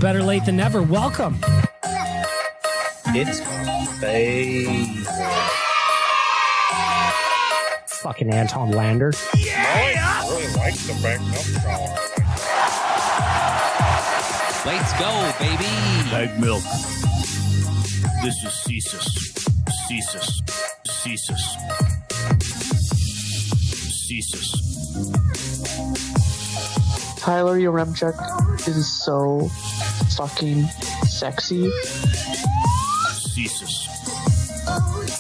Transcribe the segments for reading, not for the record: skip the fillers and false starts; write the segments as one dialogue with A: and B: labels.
A: Better late than never. Welcome.
B: It's fake.
A: Fucking Anton Lander.
B: I really like the back milk collar.
C: Let's go, baby.
D: Bag milk. This is Cesus. Cesus. Cesus. Cesus.
E: Tyler, your rem check is so fucking sexy.
D: Cesus.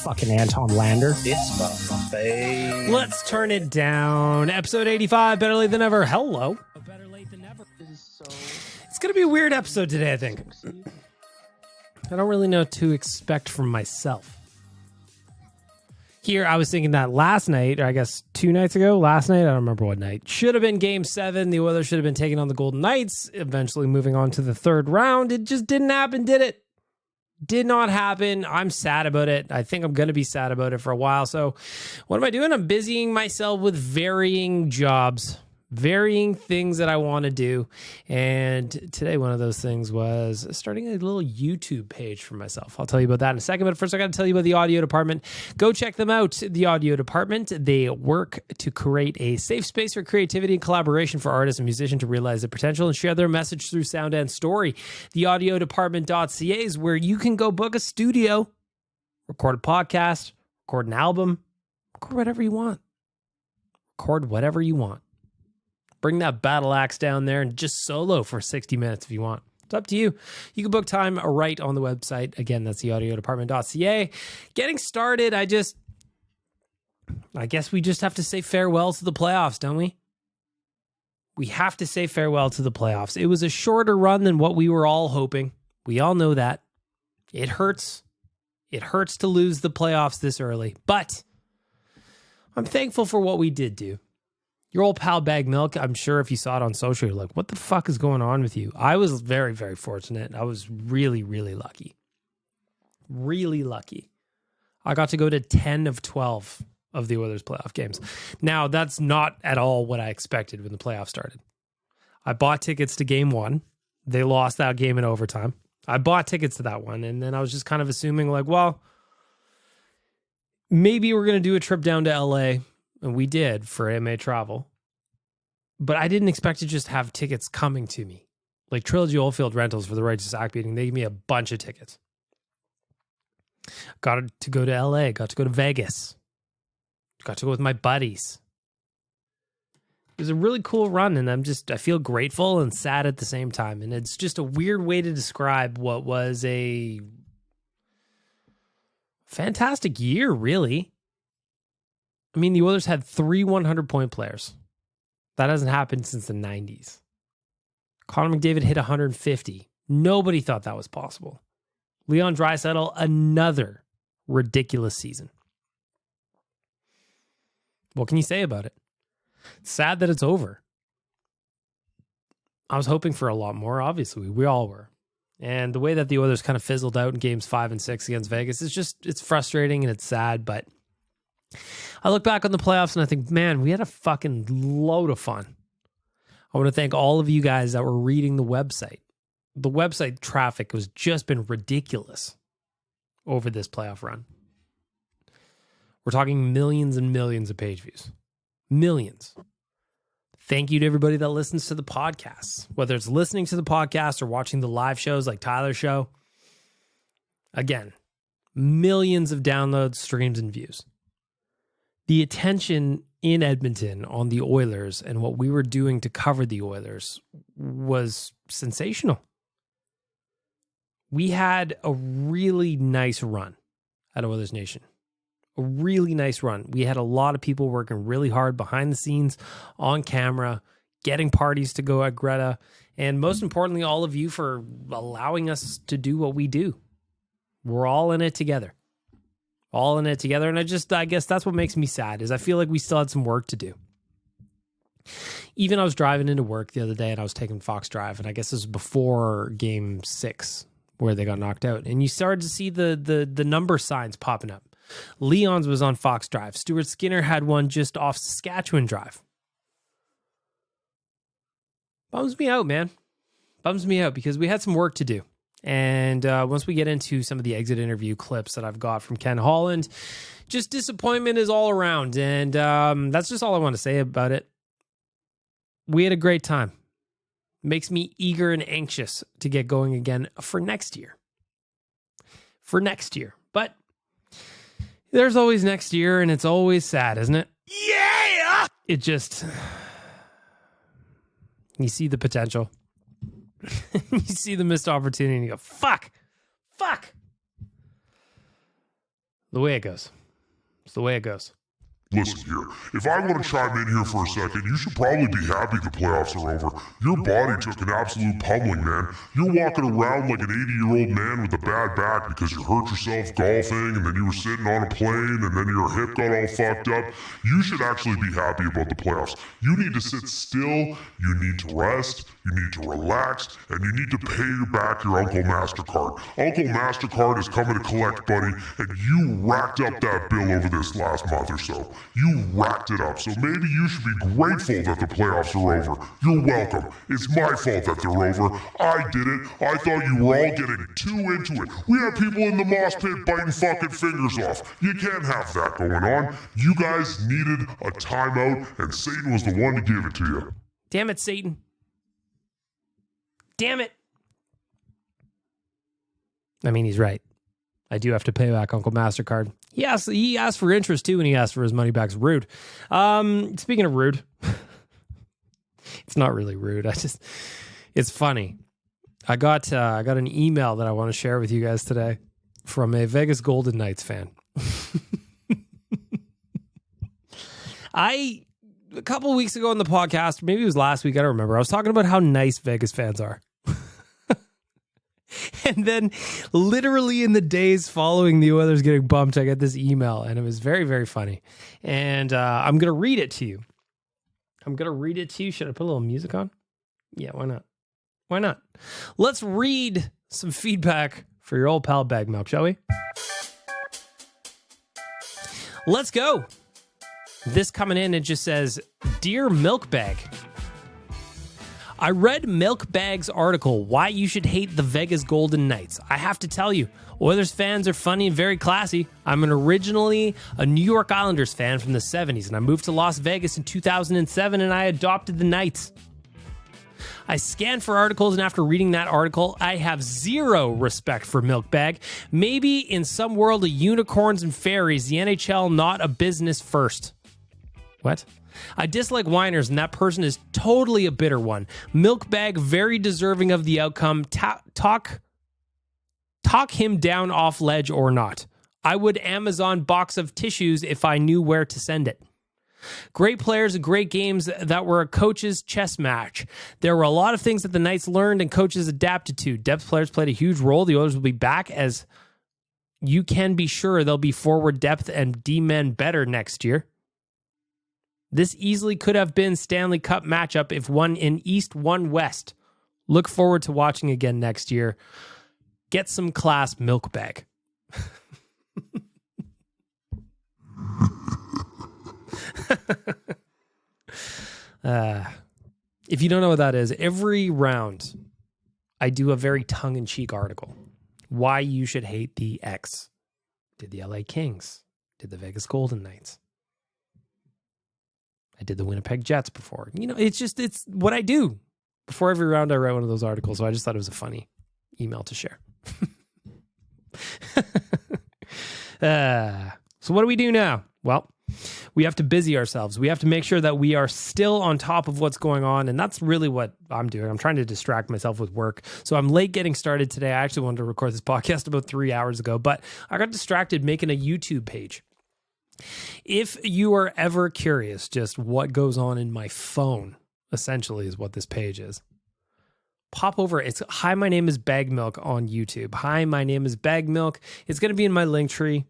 A: Fucking Anton Lander.
B: It's fake.
A: Let's turn it down. Episode 85, Better Late Than Never. Hello. Better Late Than Never. It's going to be a weird episode today, I think. I don't really know what to expect from myself. Here, I was thinking that last night, or I guess 2 nights ago, last night, I don't remember what night, should have been Game 7. The Oilers should have been taking on the Golden Knights, eventually moving on to the third round. It just didn't happen, did it? Did not happen. I'm sad about it. I think I'm going to be sad about it for a while. So what am I doing? I'm busying myself with varying jobs, varying things that I want to do. And today, one of those things was starting a little YouTube page for myself. I'll tell you about that in a second. But first, I got to tell you about the audio department. Go check them out. The audio department, they work to create a safe space for creativity and collaboration for artists and musicians to realize their potential and share their message through sound and story. The audiodepartment.ca is where you can go book a studio, record a podcast, record an album, record whatever you want. Record whatever you want. Bring that battle axe down there and just solo for 60 minutes if you want. It's up to you. You can book time right on the website. Again, that's the audiodepartment.ca. Getting started, I guess we just have to say farewell to the playoffs, don't we? We have to say farewell to the playoffs. It was a shorter run than what we were all hoping. We all know that. It hurts. It hurts to lose the playoffs this early. But I'm thankful for what we did do. Your old pal Bag Milk, I'm sure if you saw it on social, you're like, what the fuck is going on with you? I was very, very fortunate. I was really, really lucky. Really lucky. I got to go to 10 of 12 of the Oilers playoff games. Now, that's not at all what I expected when the playoffs started. I bought tickets to game 1. They lost that game in overtime. I bought tickets to that one, and then I was just kind of assuming, like, well, maybe we're going to do a trip down to LA. And we did for MA Travel. But I didn't expect to just have tickets coming to me. Like Trilogy Oilfield Rentals for the Righteous Act beating. They gave me a bunch of tickets. Got to go to LA. Got to go to Vegas. Got to go with my buddies. It was a really cool run. And I feel grateful and sad at the same time. And it's just a weird way to describe what was a fantastic year, really. I mean, the Oilers had 3 100-point players. That hasn't happened since the 90s. Connor McDavid hit 150. Nobody thought that was possible. Leon Draisaitl, another ridiculous season. What can you say about it? It's sad that it's over. I was hoping for a lot more, obviously. We all were. And the way that the Oilers kind of fizzled out in games 5 and 6 against Vegas is it's frustrating and it's sad, but I look back on the playoffs and I think, man, we had a fucking load of fun. I want to thank all of you guys that were reading the website. The website traffic has just been ridiculous over this playoff run. We're talking millions and millions of page views. Millions. Thank you to everybody that listens to the podcasts, whether it's listening to the podcast or watching the live shows like Tyler's show. Again, millions of downloads, streams, and views. The attention in Edmonton on the Oilers and what we were doing to cover the Oilers was sensational. We had a really nice run at Oilers Nation. A really nice run. We had a lot of people working really hard behind the scenes, on camera, getting parties to go at Greta, and most importantly, all of you for allowing us to do what we do. We're all in it together. All in it together. And I guess that's what makes me sad is I feel like we still had some work to do. Even I was driving into work the other day and I was taking Fox Drive, and I guess this was before game 6 where they got knocked out. And you started to see the number signs popping up. Leon's was on Fox Drive. Stuart Skinner had one just off Saskatchewan Drive. Bums me out, man. Bums me out because we had some work to do. And once we get into some of the exit interview clips that I've got from Ken Holland, just disappointment is all around. And that's just all I want to say about it. We had a great time. Makes me eager and anxious to get going again for next year. But there's always next year, and it's always sad, isn't it? Yeah! It just... You see the potential. You see the missed opportunity, and you go, fuck! The way it goes. It's the way it goes.
F: Listen here, if I want to chime in here for a second, you should probably be happy the playoffs are over. Your body took an absolute pummeling, man. You're walking around like an 80-year-old man with a bad back because you hurt yourself golfing, and then you were sitting on a plane, and then your hip got all fucked up. You should actually be happy about the playoffs. You need to sit still, you need to rest, you need to relax, and you need to pay back your Uncle MasterCard. Uncle MasterCard is coming to collect, buddy, and you racked up that bill over this last month or so. You racked it up, so maybe you should be grateful that the playoffs are over. You're welcome. It's my fault that they're over. I did it. I thought you were all getting too into it. We have people in the mosh pit biting fucking fingers off. You can't have that going on. You guys needed a timeout, and Satan was the one to give it to you.
A: Damn it, Satan. Damn it. I mean, he's right. I do have to pay back Uncle MasterCard. Yes, he asked for interest too, and he asked for his money back. It's rude. Speaking of rude, it's not really rude. It's funny. I got an email that I want to share with you guys today from a Vegas Golden Knights fan. A couple weeks ago on the podcast, maybe it was last week, I don't remember. I was talking about how nice Vegas fans are. And then literally in the days following the Oilers getting bumped, I get this email, and it was very, very funny. And I'm going to read it to you. Should I put a little music on? Yeah, why not? Let's read some feedback for your old pal Bag Milk, shall we? Let's go. This coming in, it just says, Dear Milk Bag, I read Milk Bag's article, Why You Should Hate the Vegas Golden Knights. I have to tell you, Oilers fans are funny and very classy. I'm originally a New York Islanders fan from the 70s, and I moved to Las Vegas in 2007, and I adopted the Knights. I scanned for articles, and after reading that article, I have zero respect for Milk Bag. Maybe in some world of unicorns and fairies, the NHL not a business first. What? I dislike whiners, and that person is totally a bitter one. Milk Bag, very deserving of the outcome. Talk him down off ledge or not. I would Amazon box of tissues if I knew where to send it. Great players and great games that were a coach's chess match. There were a lot of things that the Knights learned and coaches adapted to. Depth players played a huge role. The Oilers will be back, as you can be sure they'll be forward depth and D-men better next year. This easily could have been Stanley Cup matchup if one in East, one West. Look forward to watching again next year. Get some class, Milk Bag. If you don't know what that is, every round I do a very tongue-in-cheek article. Why you should hate the X. Did the LA Kings. Did the Vegas Golden Knights. I did the Winnipeg Jets before. You know, it's what I do. Before every round, I write one of those articles. So I just thought it was a funny email to share. So what do we do now? Well, we have to busy ourselves. We have to make sure that we are still on top of what's going on. And that's really what I'm doing. I'm trying to distract myself with work. So I'm late getting started today. I actually wanted to record this podcast about 3 hours ago, but I got distracted making a YouTube page. If you are ever curious just what goes on in my phone, essentially is what this page is. Pop over. It's Hi, my name is Bag Milk on YouTube. Hi, my name is Bag Milk. It's going to be in my link tree.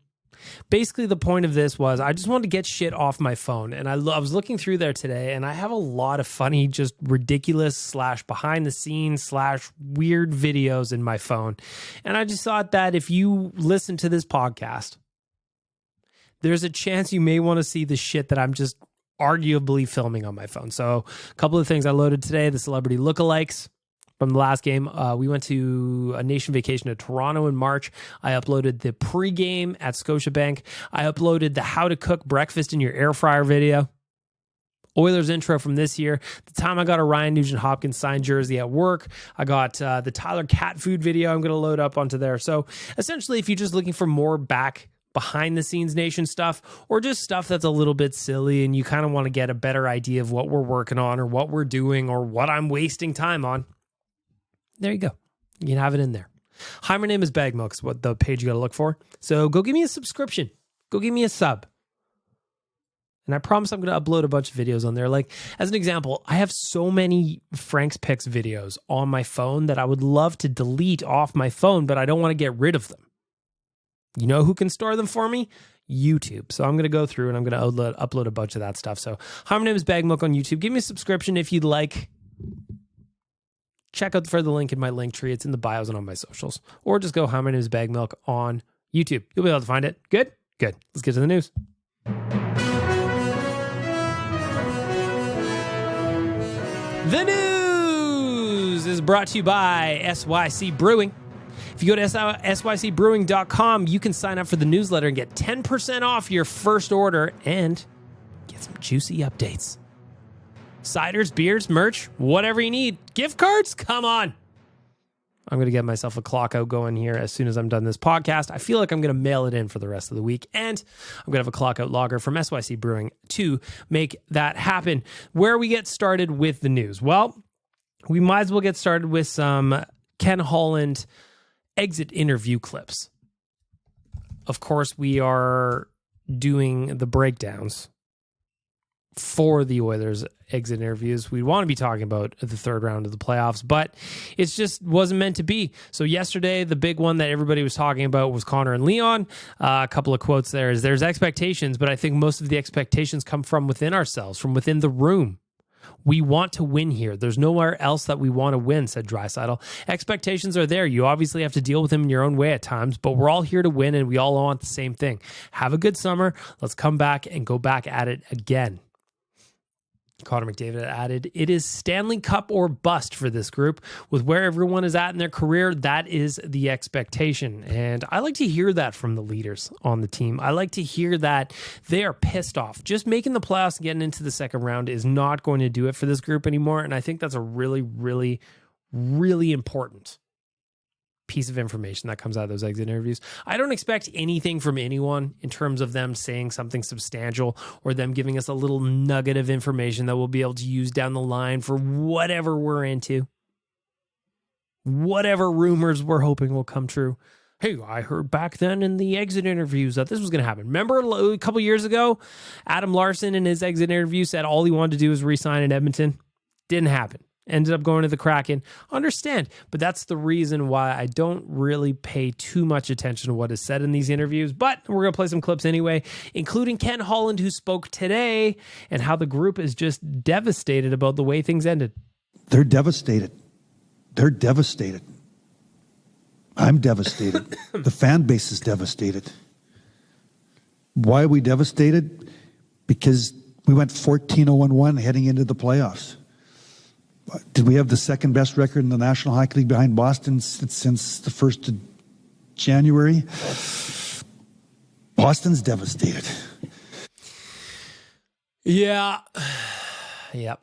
A: Basically, the point of this was I just wanted to get shit off my phone. And I was looking through there today, and I have a lot of funny, just ridiculous / behind the scenes / weird videos in my phone. And I just thought that if you listen to this podcast, there's a chance you may want to see the shit that I'm just arguably filming on my phone. So a couple of things I loaded today, the celebrity lookalikes from the last game. We went to a nation vacation to Toronto in March. I uploaded the pregame at Scotiabank. I uploaded the how to cook breakfast in your air fryer video. Oilers intro from this year. The time I got a Ryan Nugent-Hopkins signed jersey at work. I got the Tyler cat food video I'm going to load up onto there. So essentially, if you're just looking for more behind the scenes nation stuff, or just stuff that's a little bit silly and you kind of want to get a better idea of what we're working on or what we're doing or what I'm wasting time on, there you go. You can have it in there. Hi, my name is Bag Milk, is what the page you got to look for. So go give me a subscription. Go give me a sub. And I promise I'm going to upload a bunch of videos on there. Like, as an example, I have so many Frank's Picks videos on my phone that I would love to delete off my phone, but I don't want to get rid of them. You know who can store them for me? YouTube. So I'm going to go through and I'm going to upload a bunch of that stuff. So hi, my name is Bag Milk on YouTube. Give me a subscription if you'd like. Check out for the link in my link tree. It's in the bios and on my socials. Or just go hi, my name is Bag Milk on YouTube. You'll be able to find it. Good? Good. Let's get to the news. The news is brought to you by SYC Brewing. If you go to sycbrewing.com, you can sign up for the newsletter and get 10% off your first order and get some juicy updates. Ciders, beers, merch, whatever you need. Gift cards? Come on. I'm going to get myself a clock out going here as soon as I'm done this podcast. I feel like I'm going to mail it in for the rest of the week. And I'm going to have a clock out lager from SYC Brewing to make that happen. Where we get started with the news? Well, we might as well get started with some Ken Holland exit interview clips. Of course, we are doing the breakdowns for the Oilers exit interviews. We want to be talking about the third round of the playoffs, but it just wasn't meant to be. So yesterday, the big one that everybody was talking about was Connor and Leon. A couple of quotes there is there's expectations, but I think most of the expectations come from within ourselves, from within the room. We want to win here. There's nowhere else that we want to win, said Draisaitl. Expectations are there. You obviously have to deal with them in your own way at times, but we're all here to win and we all want the same thing. Have a good summer. Let's come back and go back at it again. Connor McDavid added, it is Stanley Cup or bust for this group. With where everyone is at in their career, that is the expectation. And I like to hear that from the leaders on the team. I like to hear that they are pissed off. Just making the playoffs and getting into the second round is not going to do it for this group anymore. And I think that's a really, really, really important piece of information that comes out of those exit interviews. I don't expect anything from anyone in terms of them saying something substantial or them giving us a little nugget of information that we'll be able to use down the line for whatever we're into. Whatever rumors we're hoping will come true. Hey, I heard back then in the exit interviews that this was going to happen. Remember a couple years ago, Adam Larson in his exit interview said all he wanted to do was re-sign in Edmonton? Didn't happen. Ended up going to the Kraken. Understand, but that's the reason why I don't really pay too much attention to what is said in these interviews. But we're going to play some clips anyway, including Ken Holland, who spoke today, and how the group is just devastated about the way things ended.
G: They're devastated. They're devastated. I'm devastated. The fan base is devastated. Why are we devastated? Because we went 14-0-1 heading into the playoffs. Did we have the second best record in the National Hockey League behind Boston since the 1st of January? Boston's devastated.
A: Yeah. Yep.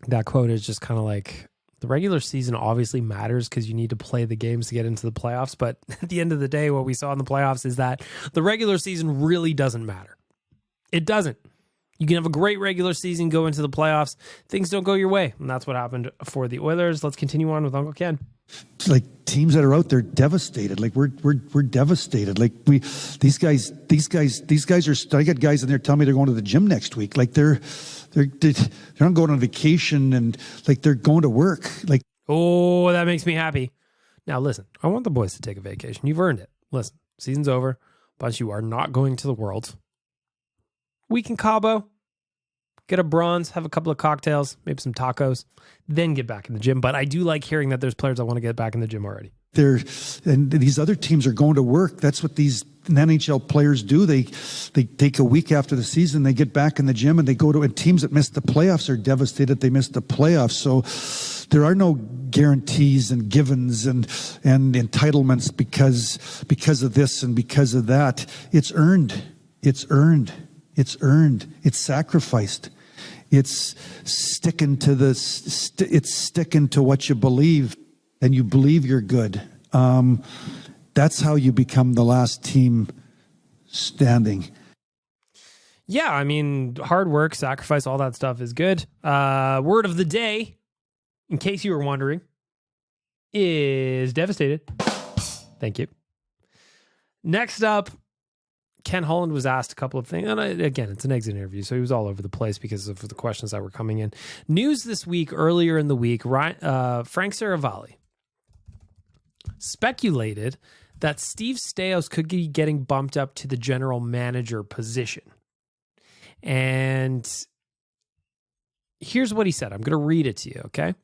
A: That quote is just kind of like, the regular season obviously matters because you need to play the games to get into the playoffs. But at the end of the day, what we saw in the playoffs is that the regular season really doesn't matter. It doesn't. You can have a great regular season, go into the playoffs. Things don't go your way. And that's what happened for the Oilers. Let's continue on with Uncle Ken.
G: It's like teams that are out there devastated. Like we're devastated. Like these guys are, I got guys in there telling me they're going to the gym next week. Like they're not going on vacation and like they're going to work. Like,
A: oh, that makes me happy. Now listen, I want the boys to take a vacation. You've earned it. Listen, season's over. Bunch of you are not going to the World. Week in Cabo, get a bronze, have a couple of cocktails, maybe some tacos, then get back in the gym. But I do like hearing that there's players that want to get back in the gym already.
G: And these other teams are going to work. That's what these NHL players do. They take a week after the season, they get back in the gym and they go to, and teams that missed the playoffs are devastated they missed the playoffs. So There are no guarantees and givens and entitlements because of this and because of that. It's earned. It's earned. It's earned. It's sacrificed. It's sticking to it's sticking to what you believe, and you believe you're good. That's how you become the last team standing.
A: Yeah, I mean, hard work, sacrifice, all that stuff is good. Word of the day, in case you were wondering, is devastated. Thank you. Next up, Ken Holland was asked a couple of things. And again, it's an exit interview, so he was all over the place because of the questions that were coming in. News this week, earlier in the week, Frank Saravalli speculated that Steve Staios could be getting bumped up to the general manager position. And here's what he said. I'm going to read it to you, okay?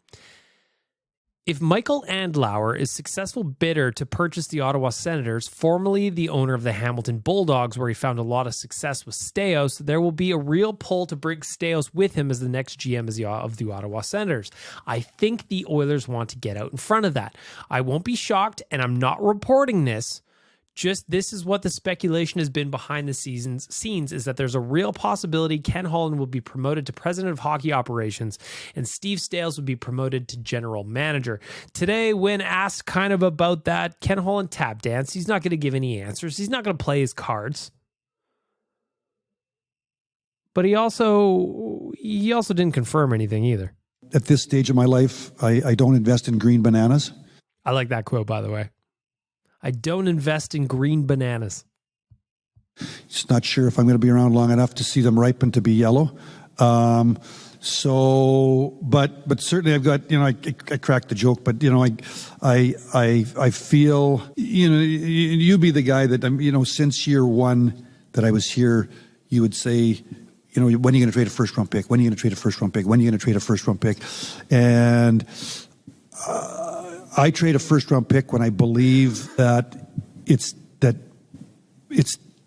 A: If Michael Andlauer is successful bidder to purchase the Ottawa Senators, formerly the owner of the Hamilton Bulldogs, where he found a lot of success with Staios, there will be a real pull to bring Staios with him as the next GM of the Ottawa Senators. I think the Oilers want to get out in front of that. I won't be shocked, and I'm not reporting this. Just this is what the speculation has been behind the scenes is that there's a real possibility Ken Holland will be promoted to president of hockey operations and Steve Staios would be promoted to general manager. Today, when asked kind of about that, Ken Holland tap danced. He's not going to give any answers. He's not going to play his cards. But he also didn't confirm anything either.
G: At this stage of my life, I don't invest in green bananas.
A: I like that quote, by the way. I don't invest in green bananas.
G: Just not sure if I'm going to be around long enough to see them ripen to be yellow. But certainly I've got, I cracked the joke, but, I feel, you be the guy that, since year one that I was here, you would say, when are you going to trade a first round pick? When are you going to trade a first round pick? When are you going to trade a first round pick? And, I trade a first round pick when I believe that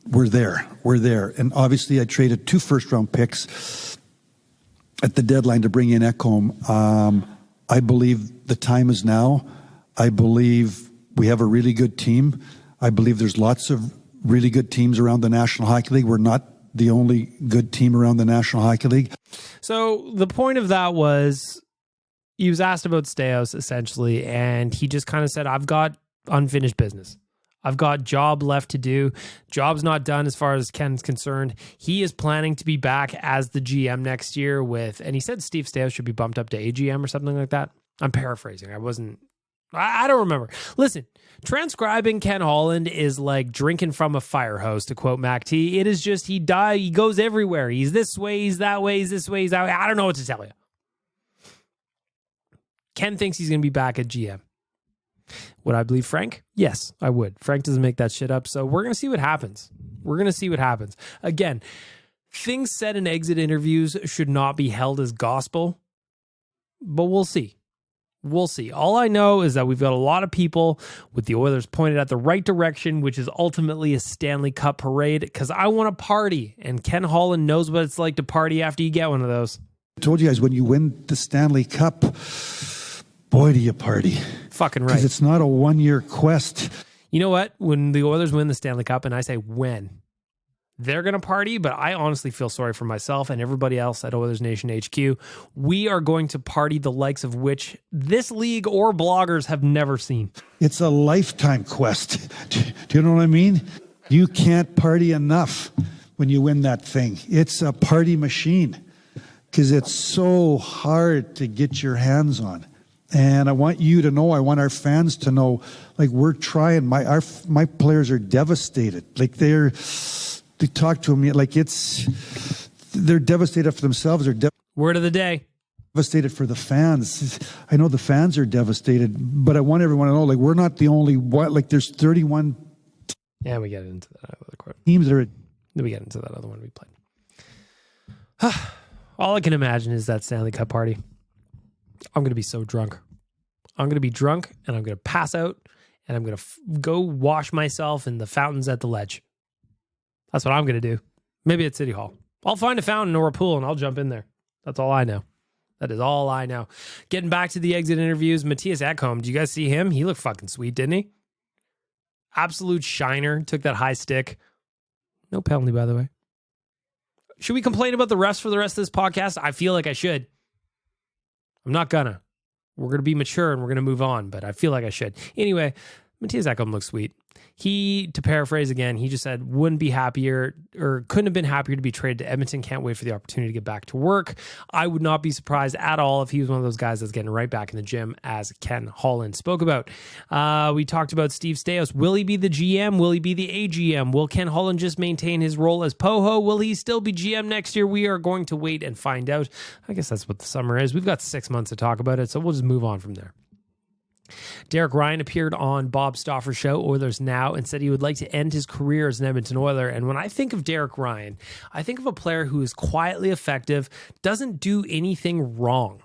G: we're there. And obviously I traded 2 first round picks at the deadline to bring in Ekholm. I believe the time is now. I believe we have a really good team. I believe there's lots of really good teams around the National Hockey League. We're not the only good team around the National Hockey League.
A: So the point of that was, he was asked about Staios, essentially, and he just kind of said, I've got unfinished business. I've got job left to do. Job's not done as far as Ken's concerned. He is planning to be back as the GM next year and he said Steve Staios should be bumped up to AGM or something like that. I'm paraphrasing. I don't remember. Listen, transcribing Ken Holland is like drinking from a fire hose, to quote Mac T. It is just, he goes everywhere. He's this way, he's that way, he's this way, he's that way. I don't know what to tell you. Ken thinks he's going to be back at GM. Would I believe Frank? Yes, I would. Frank doesn't make that shit up. So we're going to see what happens. Again, things said in exit interviews should not be held as gospel, but we'll see. All I know is that we've got a lot of people with the Oilers pointed at the right direction, which is ultimately a Stanley Cup parade, because I want to party, and Ken Holland knows what it's like to party after you get one of those.
G: I told you guys, when you win the Stanley Cup, boy, do you party.
A: Fucking right.
G: Because it's not a one-year quest.
A: You know what? When the Oilers win the Stanley Cup, and I say when, they're going to party, but I honestly feel sorry for myself and everybody else at Oilers Nation HQ. We are going to party the likes of which this league or bloggers have never seen.
G: It's a lifetime quest. Do you know what I mean? You can't party enough when you win that thing. It's a party machine because it's so hard to get your hands on. And I want you to know, I want our fans to know, like, we're trying. My players are devastated. Like, they talk to me like they're devastated for themselves.
A: Word of the day.
G: Devastated for the fans. I know the fans are devastated, but I want everyone to know, like, we're not the only one. Like, there's 31.
A: Yeah, we get into that other quote.
G: Teams that are.
A: Then we get into that other one we played. All I can imagine is that Stanley Cup party. I'm going to be so drunk. I'm going to be drunk and I'm going to pass out and I'm going to go wash myself in the fountains at the Ledge. That's what I'm going to do. Maybe at City Hall. I'll find a fountain or a pool and I'll jump in there. That's all I know. That is all I know. Getting back to the exit interviews, Matthias Ekholm, did you guys see him? He looked fucking sweet, didn't he? Absolute shiner. Took that high stick. No penalty, by the way. Should we complain about the refs for the rest of this podcast? I feel like I should. I'm not gonna. We're going to be mature and we're going to move on, but I feel like I should. Anyway, Matthias Ekholm looks sweet. He, to paraphrase again, he just said, wouldn't be happier or couldn't have been happier to be traded to Edmonton. Can't wait for the opportunity to get back to work. I would not be surprised at all if he was one of those guys that's getting right back in the gym, as Ken Holland spoke about. We talked about Steve Staios. Will he be the GM? Will he be the AGM? Will Ken Holland just maintain his role as POHO? Will he still be GM next year? We are going to wait and find out. I guess that's what the summer is. We've got 6 months to talk about it, so we'll just move on from there. Derek Ryan appeared on Bob Stauffer's show, Oilers Now, and said he would like to end his career as an Edmonton Oiler. And when I think of Derek Ryan, I think of a player who is quietly effective, doesn't do anything wrong,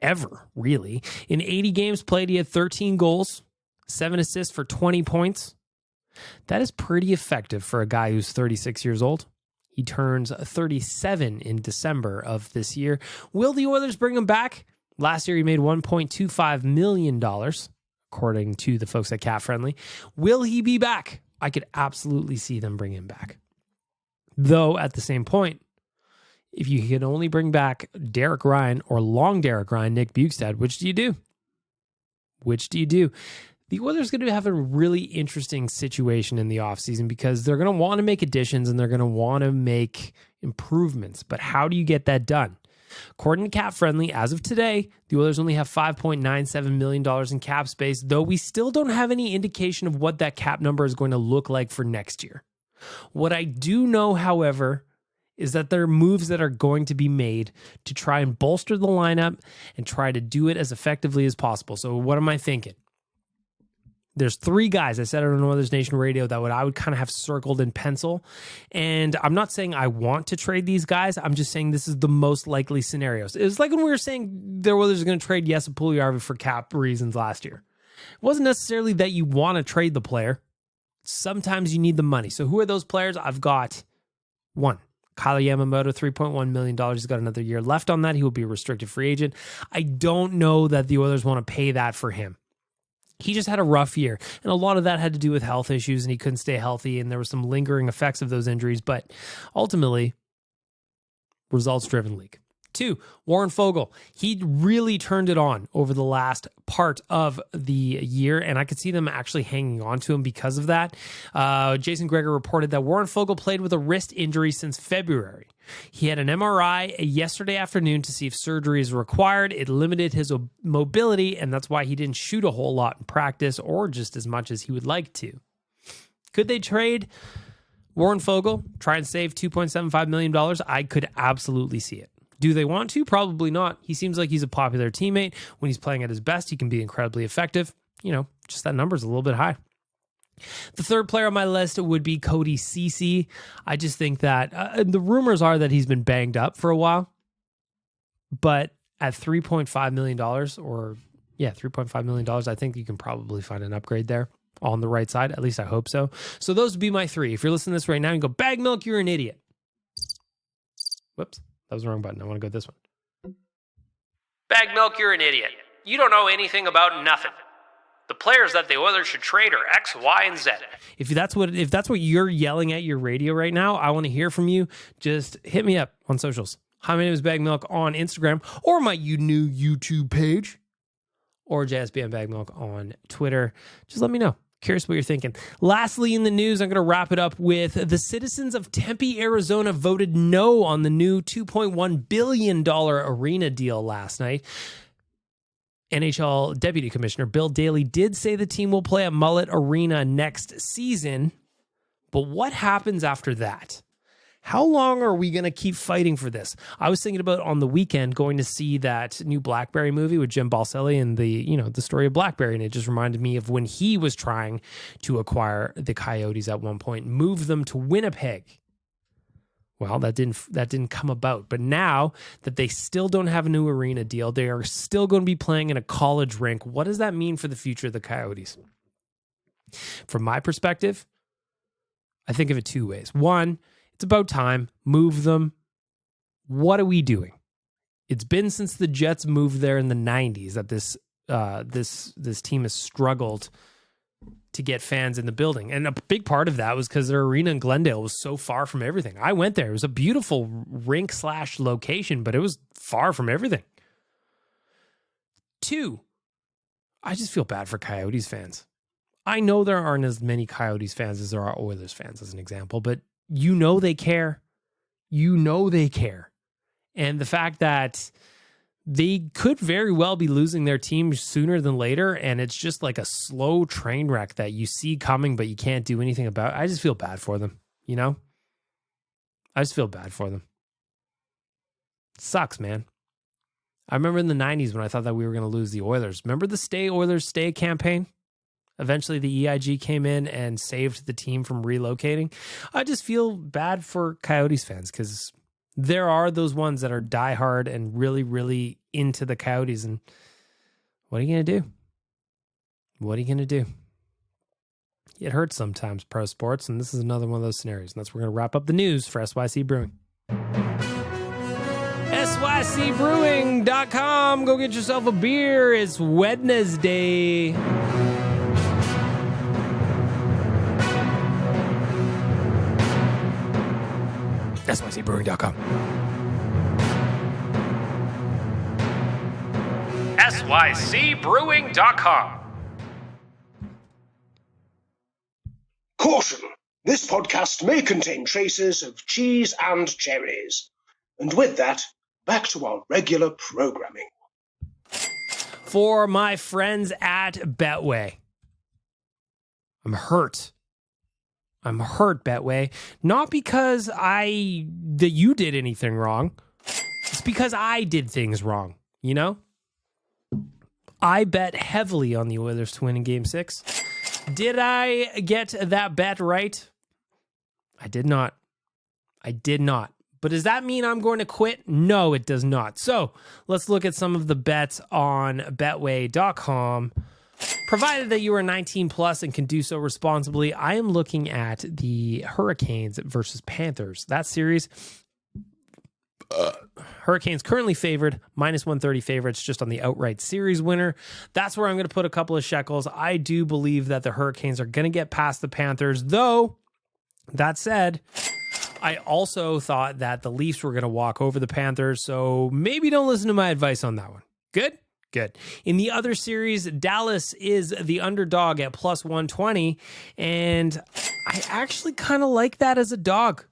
A: ever, really. In 80 games played, he had 13 goals, 7 assists for 20 points. That is pretty effective for a guy who's 36 years old. He turns 37 in December of this year. Will the Oilers bring him back? Last year, he made $1.25 million, according to the folks at Cat Friendly. Will he be back? I could absolutely see them bring him back. Though, at the same point, if you can only bring back Derek Ryan or long Derek Ryan, Nick Bukestad, which do you do? Which do you do? The Oilers are going to have a really interesting situation in the offseason because they're going to want to make additions and they're going to want to make improvements. But how do you get that done? According to Cap Friendly, as of today, the Oilers only have $5.97 million in cap space, though we still don't have any indication of what that cap number is going to look like for next year. What I do know, however, is that there are moves that are going to be made to try and bolster the lineup and try to do it as effectively as possible. So what am I thinking? There's 3 guys, I said it on Oilers Nation Radio, that I would kind of have circled in pencil. And I'm not saying I want to trade these guys. I'm just saying this is the most likely scenarios. It was like when we were saying the Oilers are going to trade Jesse Puljujärvi for cap reasons last year. It wasn't necessarily that you want to trade the player. Sometimes you need the money. So who are those players? I've got 1. Kyle Yamamoto, $3.1 million. He's got another year left on that. He will be a restricted free agent. I don't know that the Oilers want to pay that for him. He just had a rough year, and a lot of that had to do with health issues, and he couldn't stay healthy, and there were some lingering effects of those injuries, but ultimately, results-driven league. 2, Warren Fogle. He really turned it on over the last part of the year, and I could see them actually hanging on to him because of that. Jason Greger reported that Warren Fogle played with a wrist injury since February. He had an MRI yesterday afternoon to see if surgery is required. It limited his mobility, and that's why he didn't shoot a whole lot in practice or just as much as he would like to. Could they trade Warren Fogle, try and save $2.75 million? I could absolutely see it. Do they want to? Probably not. He seems like he's a popular teammate. When he's playing at his best, he can be incredibly effective. Just that number's a little bit high. The third player on my list would be Cody Ceci. I just think that the rumors are that he's been banged up for a while, but at $3.5 million $3.5 million, I think you can probably find an upgrade there on the right side. At least I hope so. So those would be my 3. If you're listening to this right now and go, Bag Milk, you're an idiot. Whoops, that was the wrong button. I want to go this one. Bag Milk, you're an idiot. You don't know anything about nothing. The players that the Oilers should trade are X, Y, and Z. If that's what you're yelling at your radio right now, I want to hear from you. Just hit me up on socials. Hi, my name is Bag Milk on Instagram or my new YouTube page or JSBN Bag Milk on Twitter. Just let me know. Curious what you're thinking. Lastly, in the news, I'm going to wrap it up with the citizens of Tempe, Arizona voted no on the new $2.1 billion arena deal last night. NHL Deputy Commissioner Bill Daley did say the team will play at Mullet Arena next season, but what happens after that? How long are we going to keep fighting for this? I was thinking about on the weekend going to see that new Blackberry movie with Jim Balcelli and the story of Blackberry, and it just reminded me of when he was trying to acquire the Coyotes at one point, move them to Winnipeg. Well, that didn't come about. But now that they still don't have a new arena deal, they are still going to be playing in a college rink. What does that mean for the future of the Coyotes? From my perspective, I think of it 2 ways. 1, it's about time. Move them. What are we doing? It's been since the Jets moved there in the 90s that this team has struggled to get fans in the building. And a big part of that was because their arena in Glendale was so far from everything. I went there. It was a beautiful rink/location, but it was far from everything. 2, I just feel bad for Coyotes fans. I know there aren't as many Coyotes fans as there are Oilers fans, as an example, but you know they care. You know they care. And the fact that they could very well be losing their team sooner than later, and it's just like a slow train wreck that you see coming, but you can't do anything about it. I just feel bad for them, you know? I just feel bad for them. Sucks, man. I remember in the 90s when I thought that we were going to lose the Oilers. Remember the Stay Oilers Stay campaign? Eventually the EIG came in and saved the team from relocating. I just feel bad for Coyotes fans because there are those ones that are diehard and really, really into the Coyotes. And what are you going to do? What are you going to do? It hurts sometimes, pro sports, and this is another one of those scenarios. And that's where we're going to wrap up the news for SYC Brewing. SYCbrewing.com. Go get yourself a beer. It's Wednesday. SYCbrewing.com. SYCbrewing.com.
H: Caution! This podcast may contain traces of cheese and cherries. And with that, back to our regular programming.
A: For my friends at Betway. I'm hurt, Betway. Not because you did anything wrong. It's because I did things wrong, you know? I bet heavily on the Oilers to win in Game 6. Did I get that bet right? I did not. But does that mean I'm going to quit? No, it does not. So let's look at some of the bets on Betway.com. Provided that you are 19 plus and can do so responsibly, I am looking at the Hurricanes versus Panthers. That series, Hurricanes currently favored, minus 130 favorites just on the outright series winner. That's where I'm going to put a couple of shekels. I do believe that the Hurricanes are going to get past the Panthers, though, that said, I also thought that the Leafs were going to walk over the Panthers, so maybe don't listen to my advice on that one. Good? Good. In the other series, Dallas is the underdog at plus 120, and I actually kind of like that as a dog.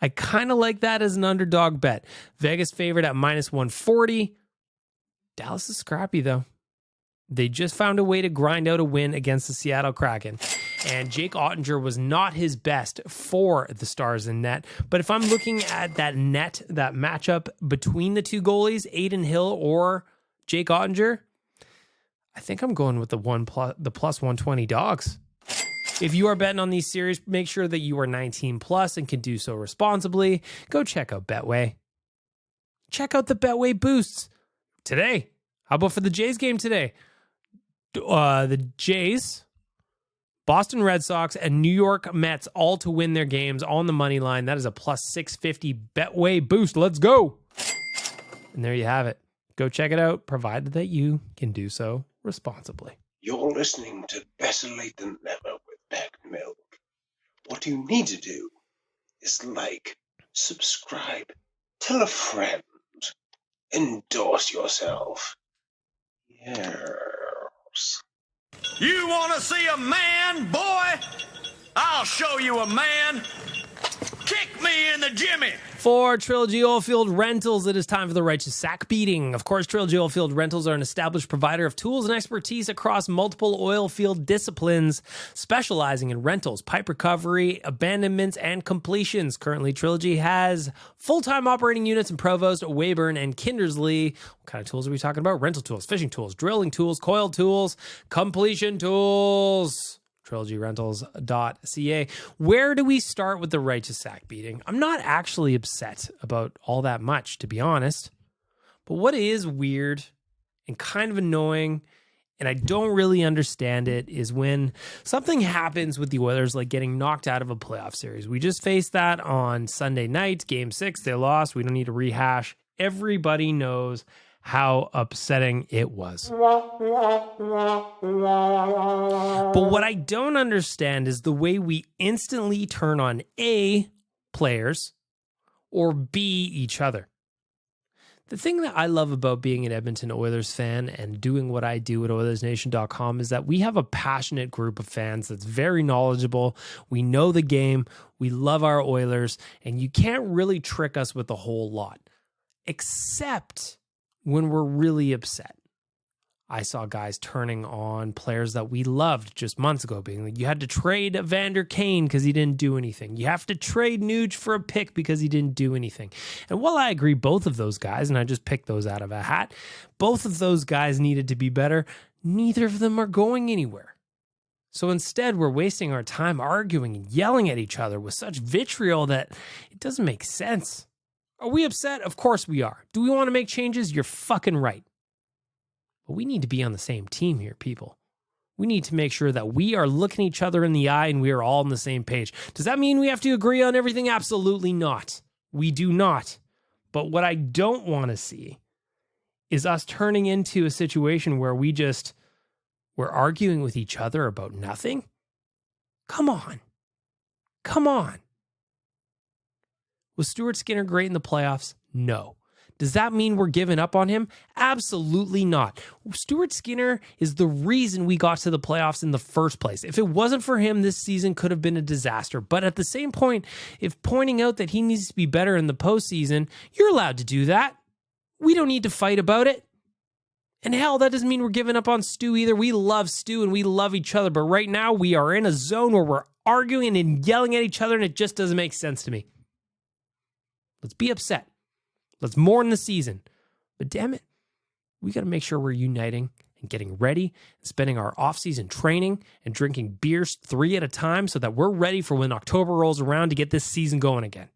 A: I kind of like that as an underdog bet. Vegas favorite at minus 140. Dallas is scrappy, though. They just found a way to grind out a win against the Seattle Kraken. And Jake Ottinger was not his best for the Stars in net. But if I'm looking at that matchup between the two goalies, Aiden Hill or Jake Ottinger, I think I'm going with the plus 120 dogs. If you are betting on these series, make sure that you are 19 plus and can do so responsibly. Go check out Betway. Check out the Betway boosts today. How about for the Jays game today? The Jays, Boston Red Sox, and New York Mets all to win their games on the money line. That is a plus 650 Betway boost. Let's go. And there you have it. Go check it out, provided that you can do so responsibly.
H: You're listening to Better Lait Than Never with Beck Milk. What you need to do is like, subscribe, tell a friend, endorse yourself. Yes.
D: You want to see a man, boy? I'll show you a man. Kick me in the jimmy.
A: For Trilogy Oilfield Rentals, it is time for the righteous sack beating. Of course, Trilogy Oilfield Rentals are an established provider of tools and expertise across multiple oil field disciplines, specializing in rentals, pipe recovery, abandonments, and completions. Currently, Trilogy has full-time operating units in Provost, Weyburn, and Kindersley. What kind of tools are we talking about? Rental tools, fishing tools, drilling tools, coil tools, completion tools. TrilogyRentals.ca. Where do we start with the righteous sack beating? I'm not actually upset about all that much, to be honest. But what is weird and kind of annoying, and I don't really understand it, is when something happens with the Oilers, like getting knocked out of a playoff series. We just faced that on Sunday night, Game 6. They lost. We don't need to rehash Everybody knows how upsetting it was. But what I don't understand is the way we instantly turn on A, players, or B, each other. The thing that I love about being an Edmonton Oilers fan and doing what I do at OilersNation.com is that we have a passionate group of fans that's very knowledgeable. We know the game. We love our Oilers. And you can't really trick us with a whole lot, except when we're really upset. I saw guys turning on players that we loved just months ago, being like, you had to trade Evander Kane because he didn't do anything. You have to trade Nuge for a pick because he didn't do anything. And while I agree both of those guys, and I just picked those out of a hat, both of those guys needed to be better. Neither of them are going anywhere. So instead, we're wasting our time arguing and yelling at each other with such vitriol that it doesn't make sense. Are we upset? Of course we are. Do we want to make changes? You're fucking right. But we need to be on the same team here, people. We need to make sure that we are looking each other in the eye and we are all on the same page. Does that mean we have to agree on everything? Absolutely not. We do not. But what I don't want to see is us turning into a situation where we're arguing with each other about nothing. Come on. Come on. Was Stuart Skinner great in the playoffs? No. Does that mean we're giving up on him? Absolutely not. Stuart Skinner is the reason we got to the playoffs in the first place. If it wasn't for him, this season could have been a disaster. But at the same point, if pointing out that he needs to be better in the postseason, you're allowed to do that. We don't need to fight about it. And hell, that doesn't mean we're giving up on Stu either. We love Stu and we love each other. But right now, we are in a zone where we're arguing and yelling at each other, and it just doesn't make sense to me. Let's be upset. Let's mourn the season. But damn it, we got to make sure we're uniting and getting ready and spending our off-season training and drinking beers 3 at a time so that we're ready for when October rolls around to get this season going again.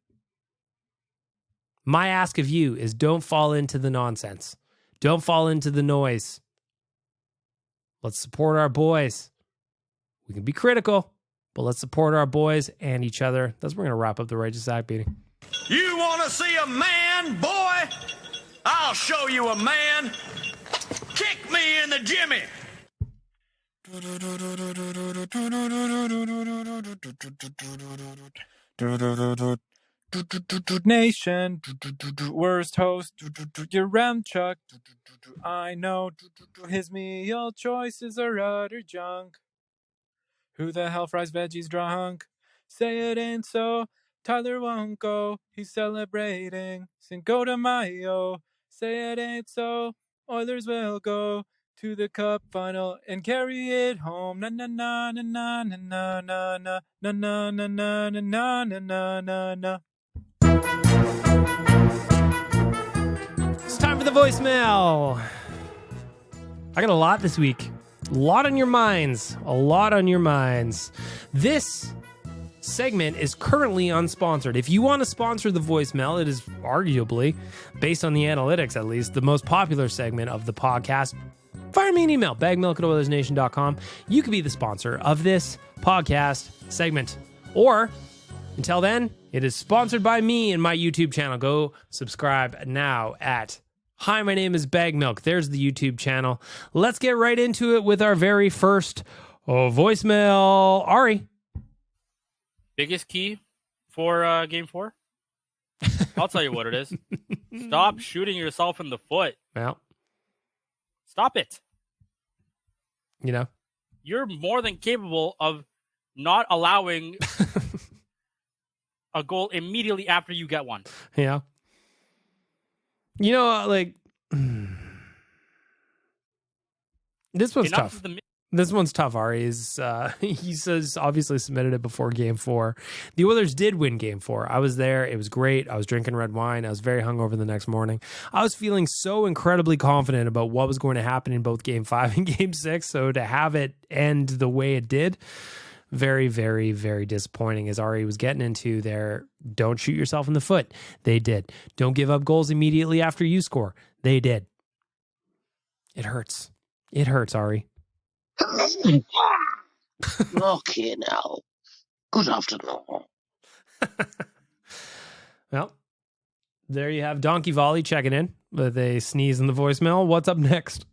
A: My ask of you is don't fall into the nonsense. Don't fall into the noise. Let's support our boys. We can be critical, but let's support our boys and each other. That's where we're going to wrap up the Righteous Act meeting.
D: You want to see a man, boy? I'll show you a man. Kick me in the Jimmy.
I: Nation, worst host, your Chuck. I know his meal choices are utter junk. Who the hell fries veggies drunk? Say it ain't so. Tyler won't go. He's celebrating Cinco de Mayo. Say it ain't so. Oilers will go to the cup final and carry it home. Na na na na na na na na na na na na na na na na na.
A: It's time for the voicemail. I got a lot this week. A lot on your minds. A lot on your minds. This segment is currently unsponsored. If you want to sponsor the voicemail, it is arguably, based on the analytics at least, the most popular segment of the podcast. Fire me an email, bagmilk@oilersnation.com. You could be the sponsor of this podcast segment. Or, until then, it is sponsored by me and my YouTube channel. Go subscribe now at Hi, my name is Bag Milk. There's the YouTube channel. Let's get right into it with our very first voicemail. Ari.
J: Biggest key for Game 4? I'll tell you what it is. Stop shooting yourself in the foot.
A: Well,
J: stop it.
A: You know,
J: you're more than capable of not allowing a goal immediately after you get one.
A: Yeah. You know, like, this one's tough. This one's tough, Ari. He says, obviously submitted it before Game 4. The Oilers did win Game 4. I was there. It was great. I was drinking red wine. I was very hungover the next morning. I was feeling so incredibly confident about what was going to happen in both Game 5 and Game 6. So to have it end the way it did, very, very, very disappointing. As Ari was getting into there, don't shoot yourself in the foot. They did. Don't give up goals immediately after you score. They did. It hurts. It hurts, Ari.
E: Okay, now. Good afternoon.
A: Well, There you have Donkey Volley checking in with a sneeze in the voicemail. What's up next?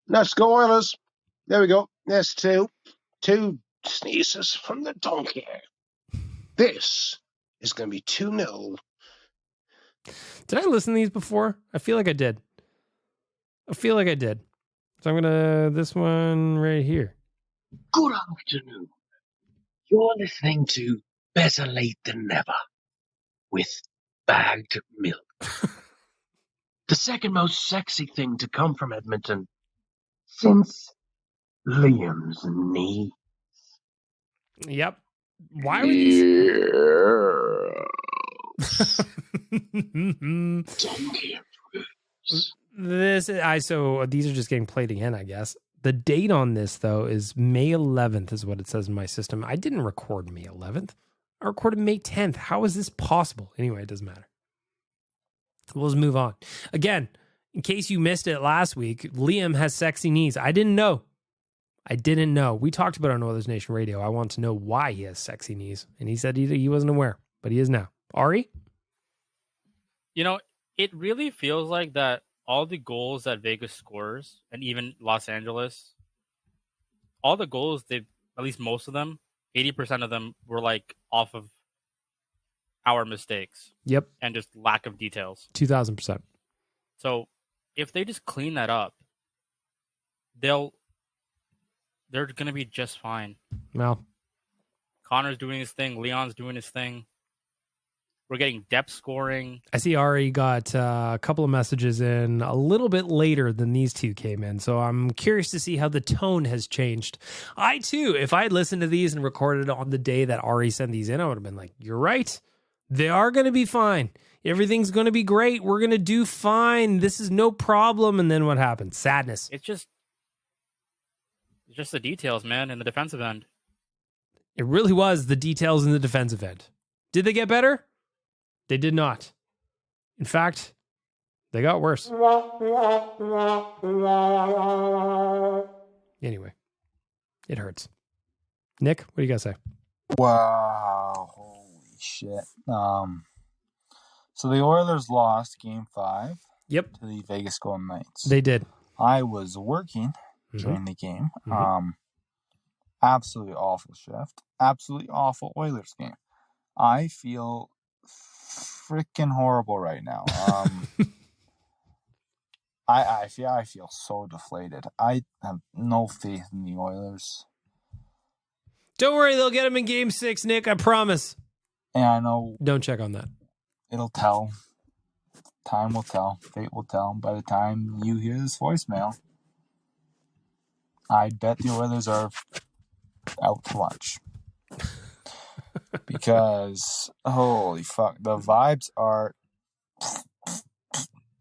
H: Let's go Oilers. There we go. There's two sneezes from the donkey. This is going to be 2-0.
A: Did I listen to these before? I feel like I did. So I'm going to, this one right here.
H: Good afternoon. You're listening to Better Late Than Never with bagged milk. The second most sexy thing to come from Edmonton since Liam's knee.
A: Yep. Why were these? So these are just getting played again, I guess. The date on this, though, is May 11th is what it says in my system. I didn't record May 11th. I recorded May 10th. How is this possible? Anyway, it doesn't matter. We'll just move on. Again, in case you missed it last week, Liam has sexy knees. I didn't know. We talked about it on Oilers Nation Radio. I want to know why he has sexy knees. And he said he wasn't aware, but he is now. Ari?
J: You know, it really feels like that all the goals that Vegas scores, and even Los Angeles, all the goals, at least most of them, 80% of them were like off of our mistakes.
A: Yep.
J: And just lack of details.
A: 2,000%.
J: So if they just clean that up, they're going to be just fine.
A: Well,
J: Connor's doing his thing. Leon's doing his thing. We're getting depth scoring.
A: I see Ari got a couple of messages in a little bit later than these two came in. So I'm curious to see how the tone has changed. I, too, if I had listened to these and recorded on the day that Ari sent these in, I would have been like, you're right. They are going to be fine. Everything's going to be great. We're going to do fine. This is no problem. And then what happened? Sadness.
J: It's just the details, man, in the defensive end.
A: It really was the details in the defensive end. Did they get better? They did not. In fact, they got worse. Anyway, it hurts. Nick, what do you got to say?
K: Wow, holy shit. So the Oilers lost Game 5
A: to
K: the Vegas Golden Knights.
A: They did.
K: I was working during the game. Absolutely awful shift. Absolutely awful Oilers game. I feel freaking horrible right now. I feel so deflated. I have no faith in the Oilers.
A: Don't worry, they'll get him in Game 6, Nick. I promise.
K: And I know.
A: Don't check on that.
K: It'll tell. Time will tell. Fate will tell. By the time you hear this voicemail, I bet the Oilers are out to lunch. Because, holy fuck, the vibes are,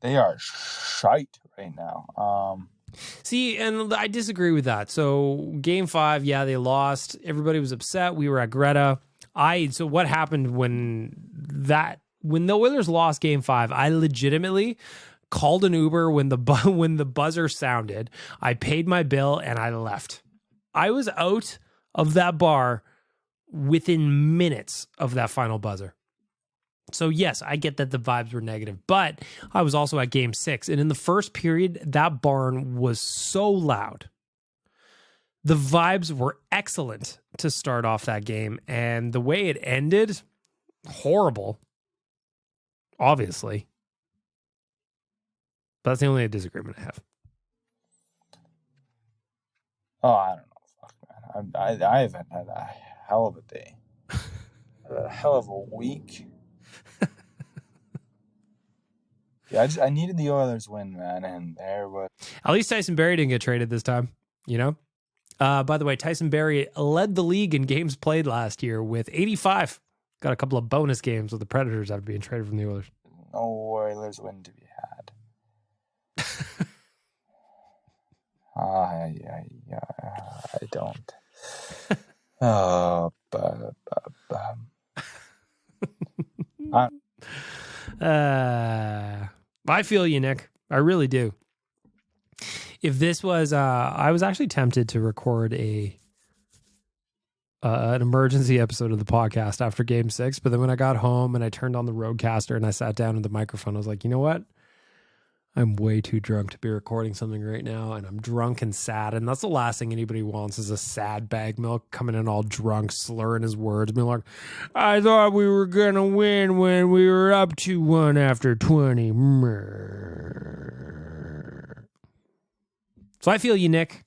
K: they are shite right now.
A: See, and I disagree with that. So Game 5, yeah, they lost. Everybody was upset. We were at Greta. So what happened when the Oilers lost Game 5, I legitimately called an Uber when the buzzer sounded. I paid my bill and I left. I was out of that bar within minutes of that final buzzer. So yes, I get that the vibes were negative, but I was also at Game 6. And in the first period, that barn was so loud. The vibes were excellent to start off that game. And the way it ended, horrible. Obviously. But that's the only disagreement I have.
K: Oh, I don't know. Fuck, man. I haven't had a hell of a day. A hell of a week. Yeah, I needed the Oilers win, man, and there was.
A: At least Tyson Barrie didn't get traded this time, you know? By the way, Tyson Barrie led the league in games played last year with 85. Got a couple of bonus games with the Predators after being traded from the Oilers.
K: No Oilers win to be had. I don't.
A: I feel you, Nick. I really do. If this was, I was actually tempted to record a an emergency episode of the podcast after Game 6. But then when I got home and I turned on the Rodecaster and I sat down with the microphone, I was like, you know what? I'm way too drunk to be recording something right now, and I'm drunk and sad, and that's the last thing anybody wants is a sad bag milk coming in all drunk, slurring his words, being like, I thought we were going to win when we were up 2-1 after 20. So I feel you, Nick.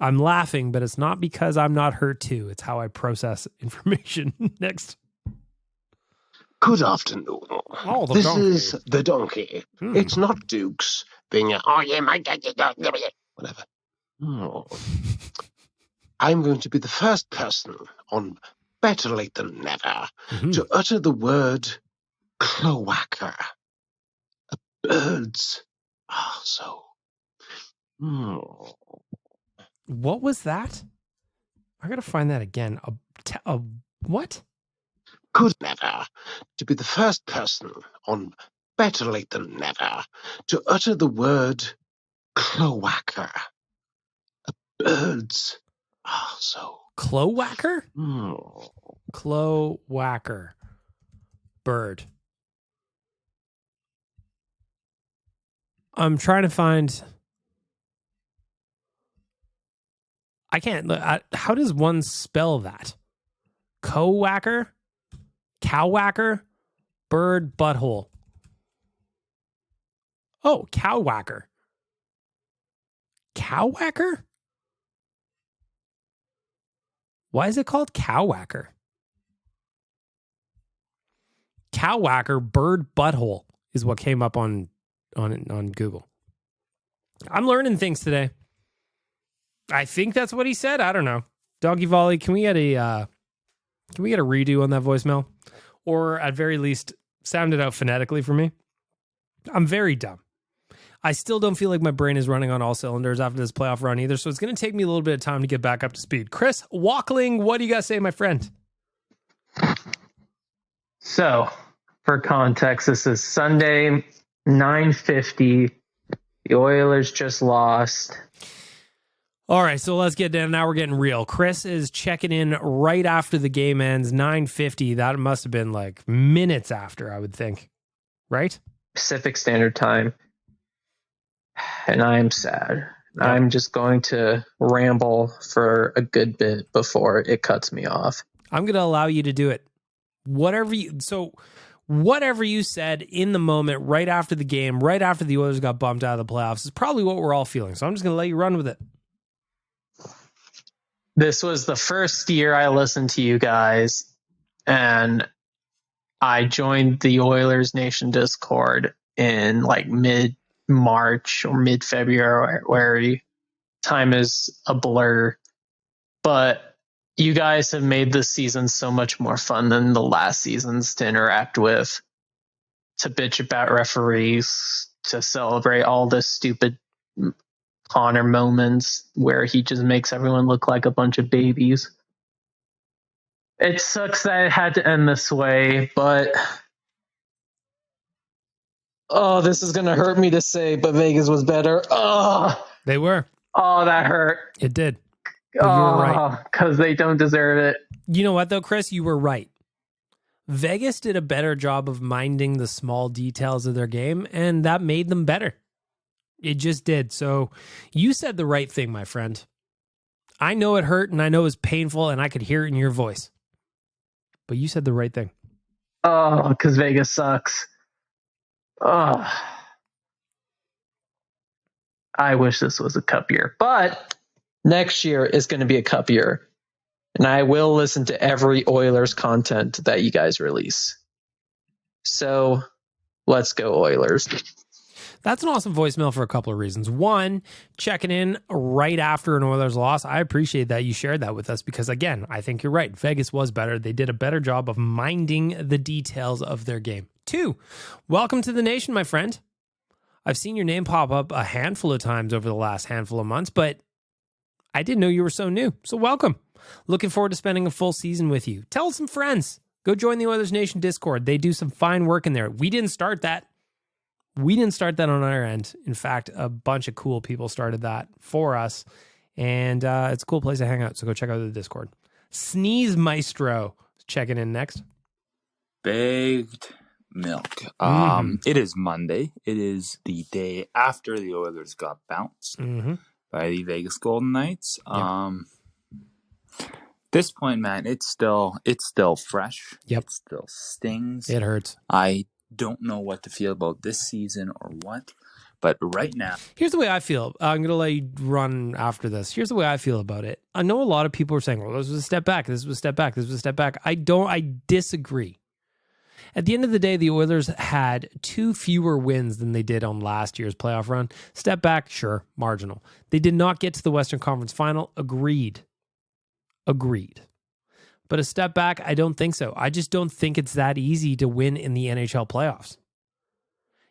A: I'm laughing, but it's not because I'm not hurt too. It's how I process information. Next.
H: Good afternoon.
A: Oh, the
H: this
A: donkey.
H: is the donkey. It's not Dukes being oh yeah, my whatever. Oh. I'm going to be the first person on Better Late Than Never to utter the word cloaca. A bird's arsehole.
A: What was that? I gotta find that again. A what?
H: Could never to be the first person on Better Late Than Never to utter the word cloaca. A bird's arsehole.
A: Cloacker? Cloacker. Bird. I'm trying to find. I can't. How does one spell that? Co-whacker? Cow-whacker? Bird butthole. Oh, cow-whacker. Cow-whacker? Why is it called cow-whacker? Cow-whacker, bird butthole is what came up on Google. I'm learning things today. I think that's what he said. I don't know. Donkey Volley, can we get a redo on that voicemail? Or at very least, sound it out phonetically for me. I'm very dumb. I still don't feel like my brain is running on all cylinders after this playoff run either, so it's going to take me a little bit of time to get back up to speed. Chris Walkling, what do you got to say, my friend?
L: So, for context, this is Sunday, 9:50. The Oilers just lost.
A: All right, so let's get down. Now we're getting real. Chris is checking in right after the game ends, 9:50. That must have been like minutes after, I would think. Right?
L: Pacific Standard Time. And I am sad. Yep. I'm just going to ramble for a good bit before it cuts me off.
A: I'm going to allow you to do it. Whatever you said in the moment, right after the game, right after the Oilers got bumped out of the playoffs, is probably what we're all feeling. So I'm just going to let you run with it.
L: This was the first year I listened to you guys, and I joined the Oilers Nation Discord in like mid-March or mid-February. Time is a blur, but you guys have made this season so much more fun than the last seasons to interact with, to bitch about referees, to celebrate all the stupid Connor moments where he just makes everyone look like a bunch of babies. It sucks that it had to end this way, but this is gonna hurt me to say, but Vegas was better.
A: They were.
L: Oh, that hurt.
A: It did. But you were right.
L: Because they don't deserve it.
A: You know what though, Chris? You were right. Vegas did a better job of minding the small details of their game, and that made them better. It just did. So you said the right thing, my friend. I know it hurt and I know it was painful and I could hear it in your voice. But you said the right thing.
L: Oh, because Vegas sucks. I wish this was a cup year. But next year is going to be a cup year. And I will listen to every Oilers content that you guys release. So let's go, Oilers.
A: That's an awesome voicemail for a couple of reasons. One, checking in right after an Oilers loss. I appreciate that you shared that with us because, again, I think you're right. Vegas was better. They did a better job of minding the details of their game. Two, welcome to the nation, my friend. I've seen your name pop up a handful of times over the last handful of months, but I didn't know you were so new. So welcome. Looking forward to spending a full season with you. Tell some friends. Go join the Oilers Nation Discord. They do some fine work in there. We didn't start that. We didn't start that on our end. In fact, a bunch of cool people started that for us. And it's a cool place to hang out. So go check out the Discord. Sneeze Maestro checking in next.
K: Baked milk. It is Monday. It is the day after the Oilers got bounced by the Vegas Golden Knights. This point, man, it's still fresh.
A: Yep.
K: It still stings.
A: It hurts.
K: I don't know what to feel about this season or what, but right now.
A: Here's the way I feel. I'm going to let you run after this. Here's the way I feel about it. I know a lot of people are saying, well, this was a step back. This was a step back. This was a step back. I disagree. At the end of the day, the Oilers had 2 fewer wins than they did on last year's playoff run. Step back, sure, marginal. They did not get to the Western Conference Final. Agreed. But a step back, I don't think so. I just don't think it's that easy to win in the NHL playoffs.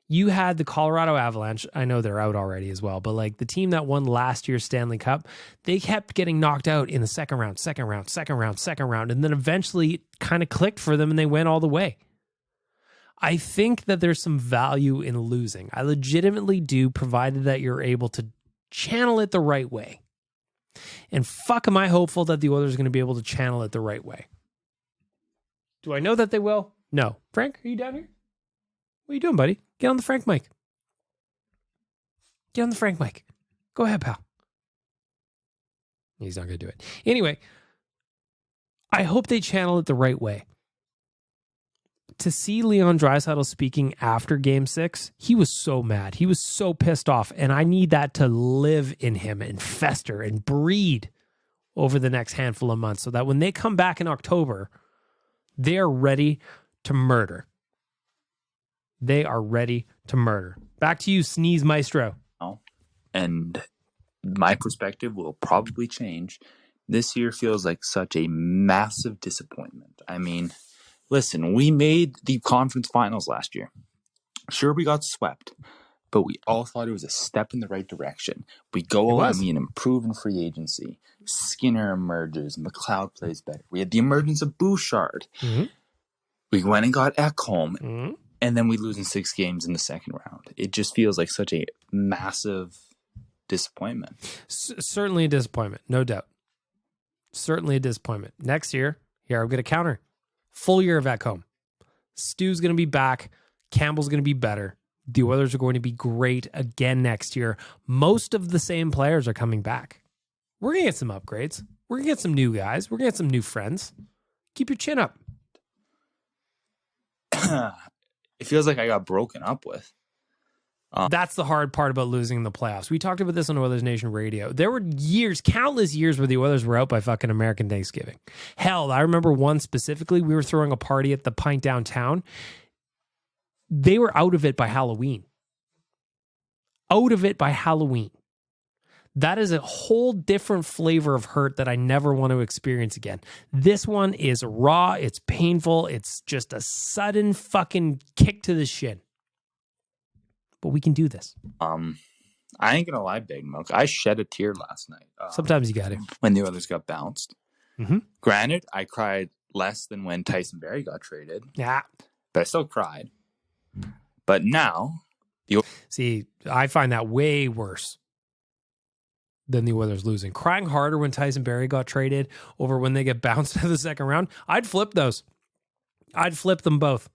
A: You had the Colorado Avalanche. I know they're out already as well, but like the team that won last year's Stanley Cup, they kept getting knocked out in the second round, and then eventually it kind of clicked for them and they went all the way. I think that there's some value in losing. I legitimately do, provided that you're able to channel it the right way. And fuck, am I hopeful that the Oilers are going to be able to channel it the right way? Do I know that they will? No. Frank, are you down here? What are you doing, buddy? Get on the Frank mic. Get on the Frank mic. Go ahead, pal. He's not going to do it. Anyway, I hope they channel it the right way. To see Leon Draisaitl speaking after Game 6, he was so mad. He was so pissed off, and I need that to live in him and fester and breed over the next handful of months so that when they come back in October, they are ready to murder. They are ready to murder. Back to you, Sneeze Maestro.
K: And my perspective will probably change. This year feels like such a massive disappointment. I mean, listen, we made the conference finals last year. Sure, we got swept, but we all thought it was a step in the right direction. We go and we improve in free agency. Skinner emerges. McLeod plays better. We had the emergence of Bouchard. We went and got Ekholm. And then we lose in 6 games in the second round. It just feels like such a massive disappointment.
A: Certainly a disappointment, no doubt. Certainly a disappointment. Next year, here I'm going to counter. Full year of Ekholm. Stu's going to be back. Campbell's going to be better. The Oilers are going to be great again next year. Most of the same players are coming back. We're going to get some upgrades. We're going to get some new guys. We're going to get some new friends. Keep your chin up.
K: It feels like I got broken up with.
A: That's the hard part about losing in the playoffs. We talked about this on Oilers Nation Radio. There were years, countless years, where the Oilers were out by fucking American Thanksgiving. Hell, I remember one specifically. We were throwing a party at the Pint downtown. They were out of it by Halloween. Out of it by Halloween. That is a whole different flavor of hurt that I never want to experience again. This one is raw. It's painful. It's just a sudden fucking kick to the shin. But we can do this.
K: I ain't gonna lie, Big Milk. I shed a tear last night.
A: Sometimes you got it.
K: When the Oilers got bounced. Granted, I cried less than when Tyson Barrie got traded.
A: Yeah.
K: But I still cried. But now...
A: See, I find that way worse than the Oilers losing. Crying harder when Tyson Barrie got traded over when they get bounced in the second round. I'd flip those. I'd flip them both.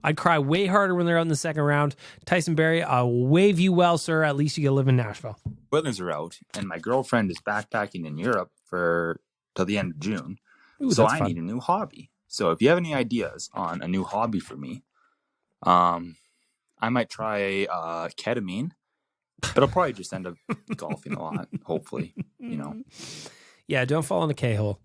A: I'd cry way harder when they're out in the second round. Tyson Barrie, I'll wave you well, sir. At least you can live in Nashville.
K: Oilers are out, and my girlfriend is backpacking in Europe till the end of June.
A: Ooh,
K: so
A: that's
K: I
A: fun.
K: need a new hobby. So if you have any ideas on a new hobby for me, I might try ketamine, but I'll probably just end up golfing a lot, hopefully, you know.
A: Yeah, don't fall in the K-hole.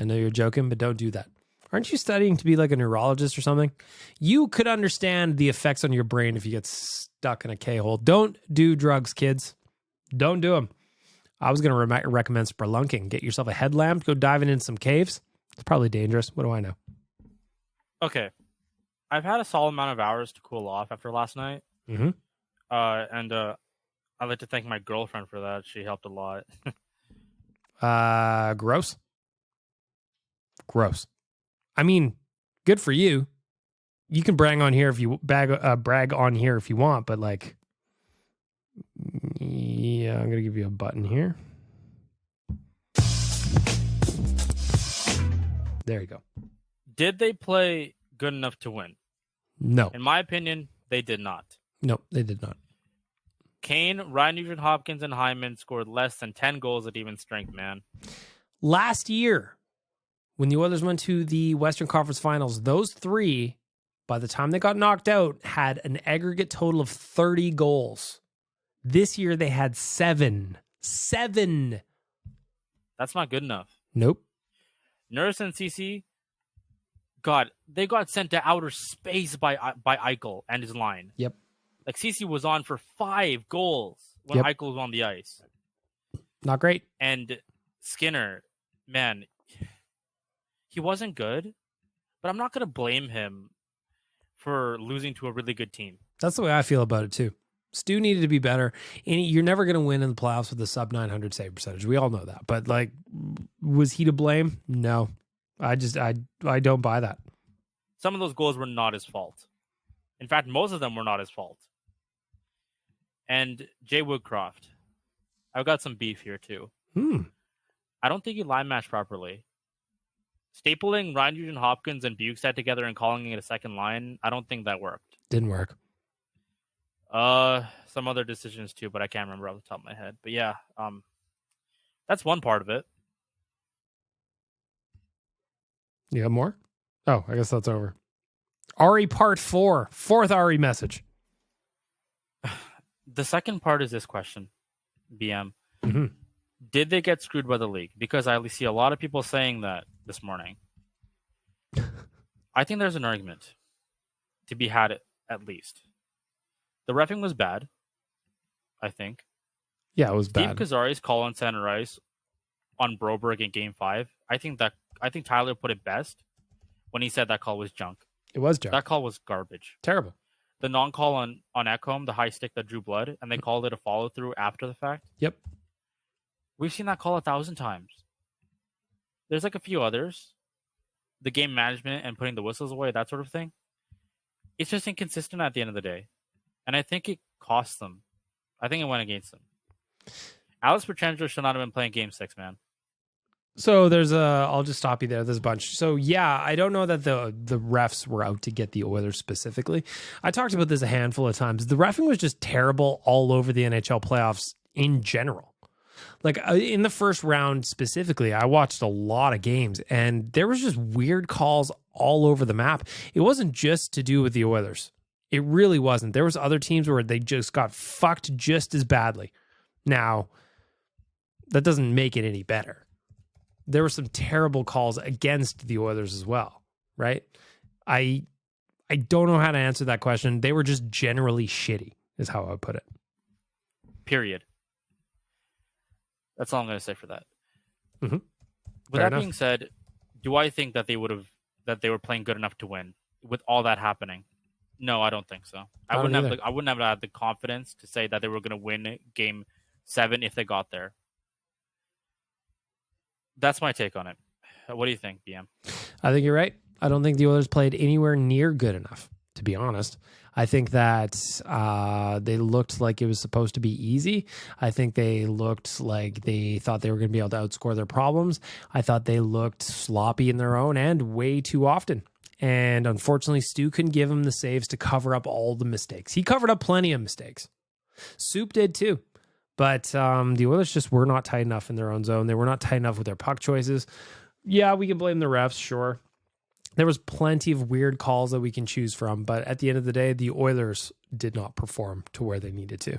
A: I know you're joking, but don't do that. Aren't you studying to be like a neurologist or something? You could understand the effects on your brain if you get stuck in a K-hole. Don't do drugs, kids. Don't do them. I was going to recommend spelunking. Get yourself a headlamp, go diving in some caves. It's probably dangerous. What do I know?
J: Okay. I've had a solid amount of hours to cool off after last night. And I'd like to thank my girlfriend for that. She helped a lot.
A: Gross. I mean, good for you. You can brag on here if you brag on here if you want, but like, yeah, I'm gonna give you a button here. There you go.
J: Did they play good enough to win?
A: No.
J: In my opinion, they did not.
A: No, they did not.
J: Kane, Ryan Nugent-Hopkins, and Hyman scored less than 10 goals at even strength, man.
A: Last year, when the Oilers went to the Western Conference Finals, those three, by the time they got knocked out, had an aggregate total of 30 goals. This year, they had 7. 7.
J: That's not good enough.
A: Nope.
J: Nurse and CC, God, they got sent to outer space by Eichel and his line.
A: Yep.
J: Like, CC was on for 5 goals when Eichel was on the ice.
A: Not great.
J: And Skinner, man, he wasn't good, but I'm not going to blame him for losing to a really good team.
A: That's the way I feel about it, too. Stu needed to be better. And you're never going to win in the playoffs with a sub 900 save percentage. We all know that. But, like, was he to blame? No. I don't buy that.
J: Some of those goals were not his fault. In fact, most of them were not his fault. And Jay Woodcroft, I've got some beef here too. I don't think he line matched properly. Stapling Ryan Nugent-Hopkins and Bukestad together and calling it a second line, I don't think that worked.
A: Didn't work.
J: Some other decisions too, but I can't remember off the top of my head. But yeah, that's one part of it.
A: You got more? Oh, I guess that's over. Ari part 4. Fourth Ari message.
J: The second part is this question, BM.
A: Mm-hmm.
J: Did they get screwed by the league? Because I see a lot of people saying that this morning. I think there's an argument to be had at least. The reffing was bad, I think.
A: Yeah, it was bad.
J: Steve Kazari's call on center ice on Broberg in Game 5. I think Tyler put it best when he said that call was junk.
A: It was junk.
J: That call was garbage.
A: Terrible.
J: The non-call on Ekholm, the high stick that drew blood, and they called it a follow-through after the fact.
A: Yep.
J: We've seen that call 1,000 times. There's like a few others. The game management and putting the whistles away, that sort of thing. It's just inconsistent at the end of the day. And I think it cost them. I think it went against them. Alex Pietrangelo should not have been playing Game 6, man.
A: So I'll just stop you there. There's a bunch. So yeah, I don't know that the refs were out to get the Oilers specifically. I talked about this a handful of times. The reffing was just terrible all over the NHL playoffs in general. Like in the first round specifically, I watched a lot of games and there was just weird calls all over the map. It wasn't just to do with the Oilers. It really wasn't. There was other teams where they just got fucked just as badly. Now, that doesn't make it any better. There were some terrible calls against the Oilers as well, right? I don't know how to answer that question. They were just generally shitty, is how I would put it.
J: Period. That's all I'm going to say for that.
A: Mm-hmm.
J: With that being said, do I think that they were playing good enough to win with all that happening? No, I don't think so. I wouldn't have had the confidence to say that they were going to win Game 7 if they got there. That's my take on it. What do you think, BM?
A: I think you're right. I don't think the Oilers played anywhere near good enough, to be honest. I think that they looked like it was supposed to be easy. I think they looked like they thought they were going to be able to outscore their problems. I thought they looked sloppy in their own end way too often. And unfortunately, Stu couldn't give him the saves to cover up all the mistakes. He covered up plenty of mistakes. Soup did too. But the Oilers just were not tight enough in their own zone. They were not tight enough with their puck choices. Yeah, we can blame the refs, sure. There was plenty of weird calls that we can choose from. But at the end of the day, the Oilers did not perform to where they needed to.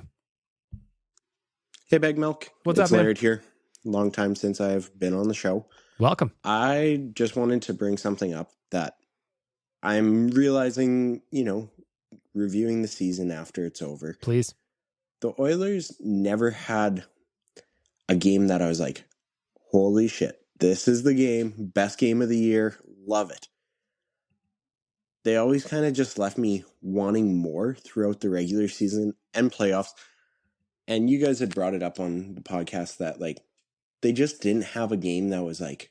M: Hey, Bag Milk.
A: What's
M: it's
A: up, man?
M: Laird here. Long time since I've been on the show.
A: Welcome.
M: I just wanted to bring something up that I'm realizing, reviewing the season after it's over.
A: Please.
M: The Oilers never had a game that I was like, holy shit, this is the game, best game of the year, love it. They always kind of just left me wanting more throughout the regular season and playoffs. And you guys had brought it up on the podcast that they just didn't have a game that was like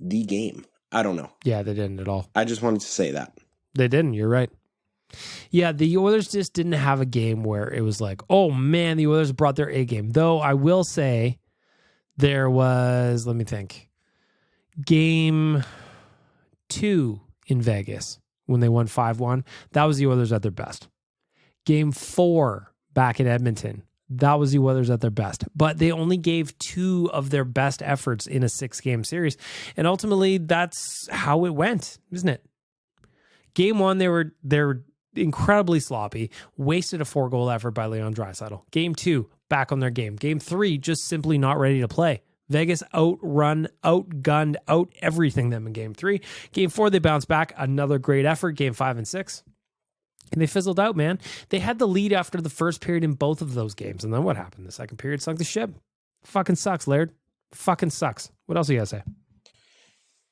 M: the game. I don't know.
A: Yeah, they didn't at all.
M: I just wanted to say that.
A: They didn't. You're right. Yeah, the Oilers just didn't have a game where it was like, oh man, the Oilers brought their A game. Though I will say there was, let me think. Game 2 in Vegas, when they won 5-1, that was the Oilers at their best. Game 4 back in Edmonton, that was the Oilers at their best. But they only gave 2 of their best efforts in a 6-game series. And ultimately, that's how it went, isn't it? Game 1, they're incredibly sloppy, wasted a 4-goal effort by Leon Draisaitl. Game 2, back on their game. Game 3, just simply not ready to play. Vegas outrun, outgunned, out everything them in Game 3. Game 4, they bounced back. Another great effort. Game 5 and 6. And they fizzled out, man. They had the lead after the first period in both of those games. And then what happened? The second period sunk the ship. Fucking sucks, Laird. Fucking sucks. What else you got to say?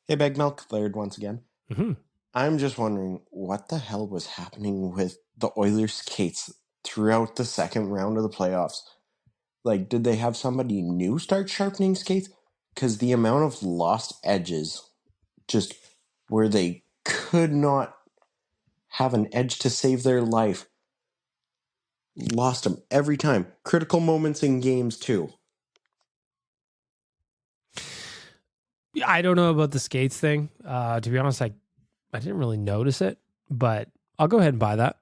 M: Hey, Bag Milk, Laird once again.
A: Mm-hmm.
M: I'm just wondering what the hell was happening with the Oilers skates throughout the second round of the playoffs. Like, did they have somebody new start sharpening skates? Because the amount of lost edges, just where they could not have an edge to save their life, lost them every time. Critical moments in games too.
A: I don't know about the skates thing. To be honest, I didn't really notice it, but I'll go ahead and buy that.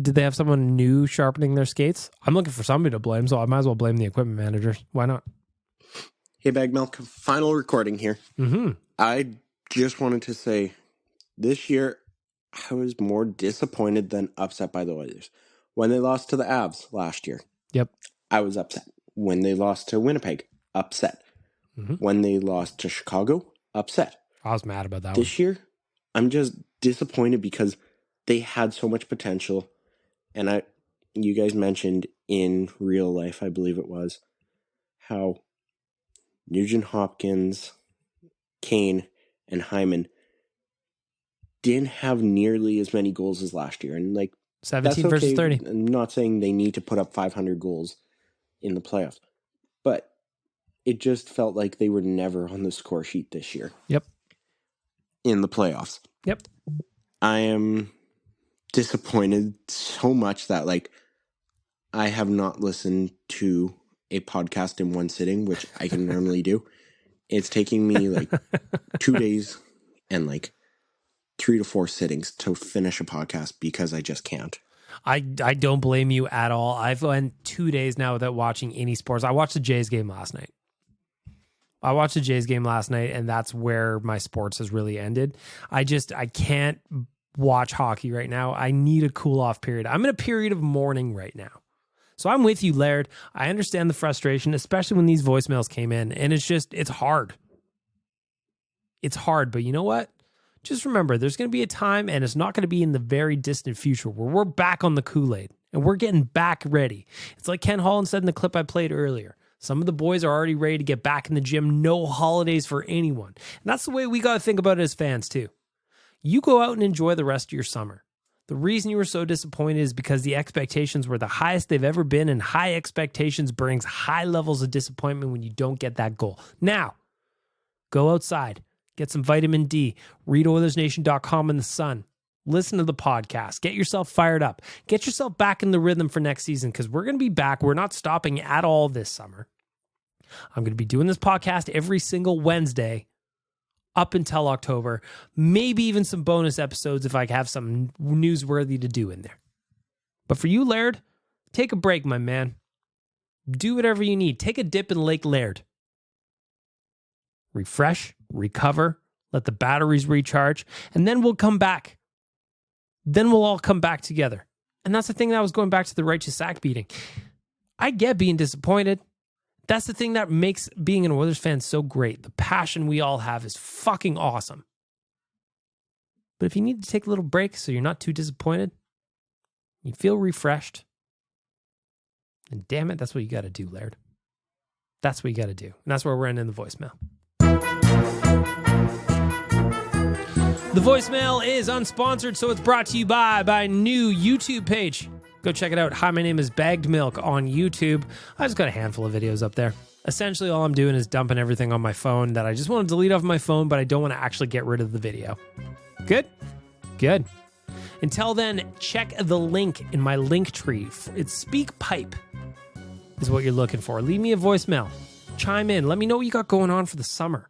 A: Did they have someone new sharpening their skates? I'm looking for somebody to blame, so I might as well blame the equipment managers. Why not?
M: Hey, Bag Milk, final recording here.
A: Mm-hmm.
M: I just wanted to say, this year, I was more disappointed than upset by the Oilers. When they lost to the Avs last year,
A: yep,
M: I was upset. When they lost to Winnipeg, upset.
A: Mm-hmm.
M: When they lost to Chicago, upset.
A: I was mad about that
M: This year, I'm just disappointed because they had so much potential. And you guys mentioned in real life, I believe it was, how Nugent Hopkins, Kane, and Hyman didn't have nearly as many goals as last year. And
A: 17 versus 30.
M: I'm not saying they need to put up 500 goals in the playoffs, but it just felt like they were never on the score sheet this year.
A: Yep.
M: In the playoffs.
A: Yep.
M: I am disappointed so much that I have not listened to a podcast in one sitting, which I can normally do. It's taking me 2 days and 3 to 4 sittings to finish a podcast because I just can't.
A: I don't blame you at all. I've went 2 days now without watching any sports. I watched the Jays game last night. And that's where my sports has really ended. I can't watch hockey right now. I need a cool off period. I'm in a period of mourning right now. So I'm with you, Laird. I understand the frustration, especially when these voicemails came in. And it's hard. It's hard, but you know what? Just remember, there's going to be a time, and it's not going to be in the very distant future, where we're back on the Kool-Aid and we're getting back ready. It's like Ken Holland said in the clip I played earlier. Some of the boys are already ready to get back in the gym. No holidays for anyone. And that's the way we got to think about it as fans too. You go out and enjoy the rest of your summer. The reason you were so disappointed is because the expectations were the highest they've ever been, and high expectations brings high levels of disappointment when you don't get that goal. Now, go outside, get some vitamin D, read OilersNation.com in the sun, listen to the podcast, get yourself fired up, get yourself back in the rhythm for next season, because we're going to be back. We're not stopping at all this summer. I'm going to be doing this podcast every single Wednesday up until October, maybe even some bonus episodes if I have something newsworthy to do in there. But for you, Laird, take a break, my man. Do whatever you need. Take a dip in Lake Laird. Refresh, recover, let the batteries recharge, and then we'll come back. Then we'll all come back together. And that's the thing that I was going back to the Righteous Sack beating. I get being disappointed. That's the thing that makes being an Oilers fan so great. The passion we all have is fucking awesome. But if you need to take a little break so you're not too disappointed, you feel refreshed, and damn it, that's what you got to do, Laird. That's what you got to do. And that's where we're ending the voicemail. The voicemail is unsponsored, so it's brought to you by my new YouTube page. Go check it out. Hi, my name is Bagged Milk on YouTube. I just got a handful of videos up there. Essentially, all I'm doing is dumping everything on my phone that I just want to delete off my phone, but I don't want to actually get rid of the video. Good? Good. Until then, check the link in my link tree. It's SpeakPipe is what you're looking for. Leave me a voicemail. Chime in. Let me know what you got going on for the summer.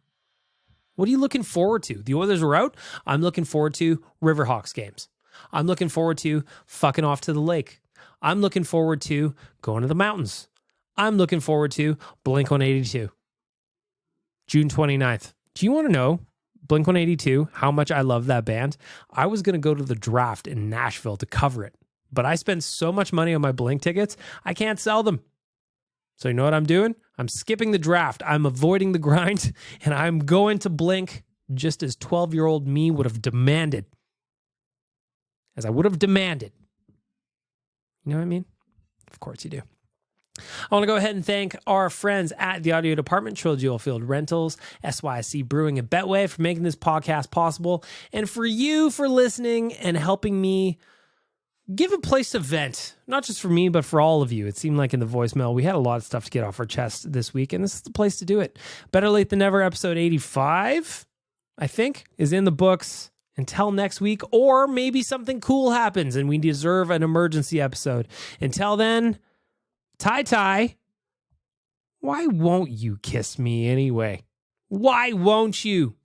A: What are you looking forward to? The Oilers are out. I'm looking forward to Riverhawks games. I'm looking forward to fucking off to the lake. I'm looking forward to going to the mountains. I'm looking forward to Blink-182. June 29th. Do you want to know, Blink-182, how much I love that band? I was going to go to the draft in Nashville to cover it, but I spent so much money on my Blink tickets, I can't sell them. So you know what I'm doing? I'm skipping the draft. I'm avoiding the grind, and I'm going to Blink just as 12-year-old me would have demanded. As I would have demanded. You know what I mean? Of course you do. I want to go ahead and thank our friends at the audio department, Trilogy Oilfield Rentals, SYC Brewing, and Betway for making this podcast possible, and for you for listening and helping me give a place to vent, not just for me, but for all of you. It seemed like in the voicemail, we had a lot of stuff to get off our chest this week, and this is the place to do it. Better Late Than Never, episode 85, I think, is in the books. Until next week, or maybe something cool happens and we deserve an emergency episode. Until then, Ty, why won't you kiss me anyway? Why won't you?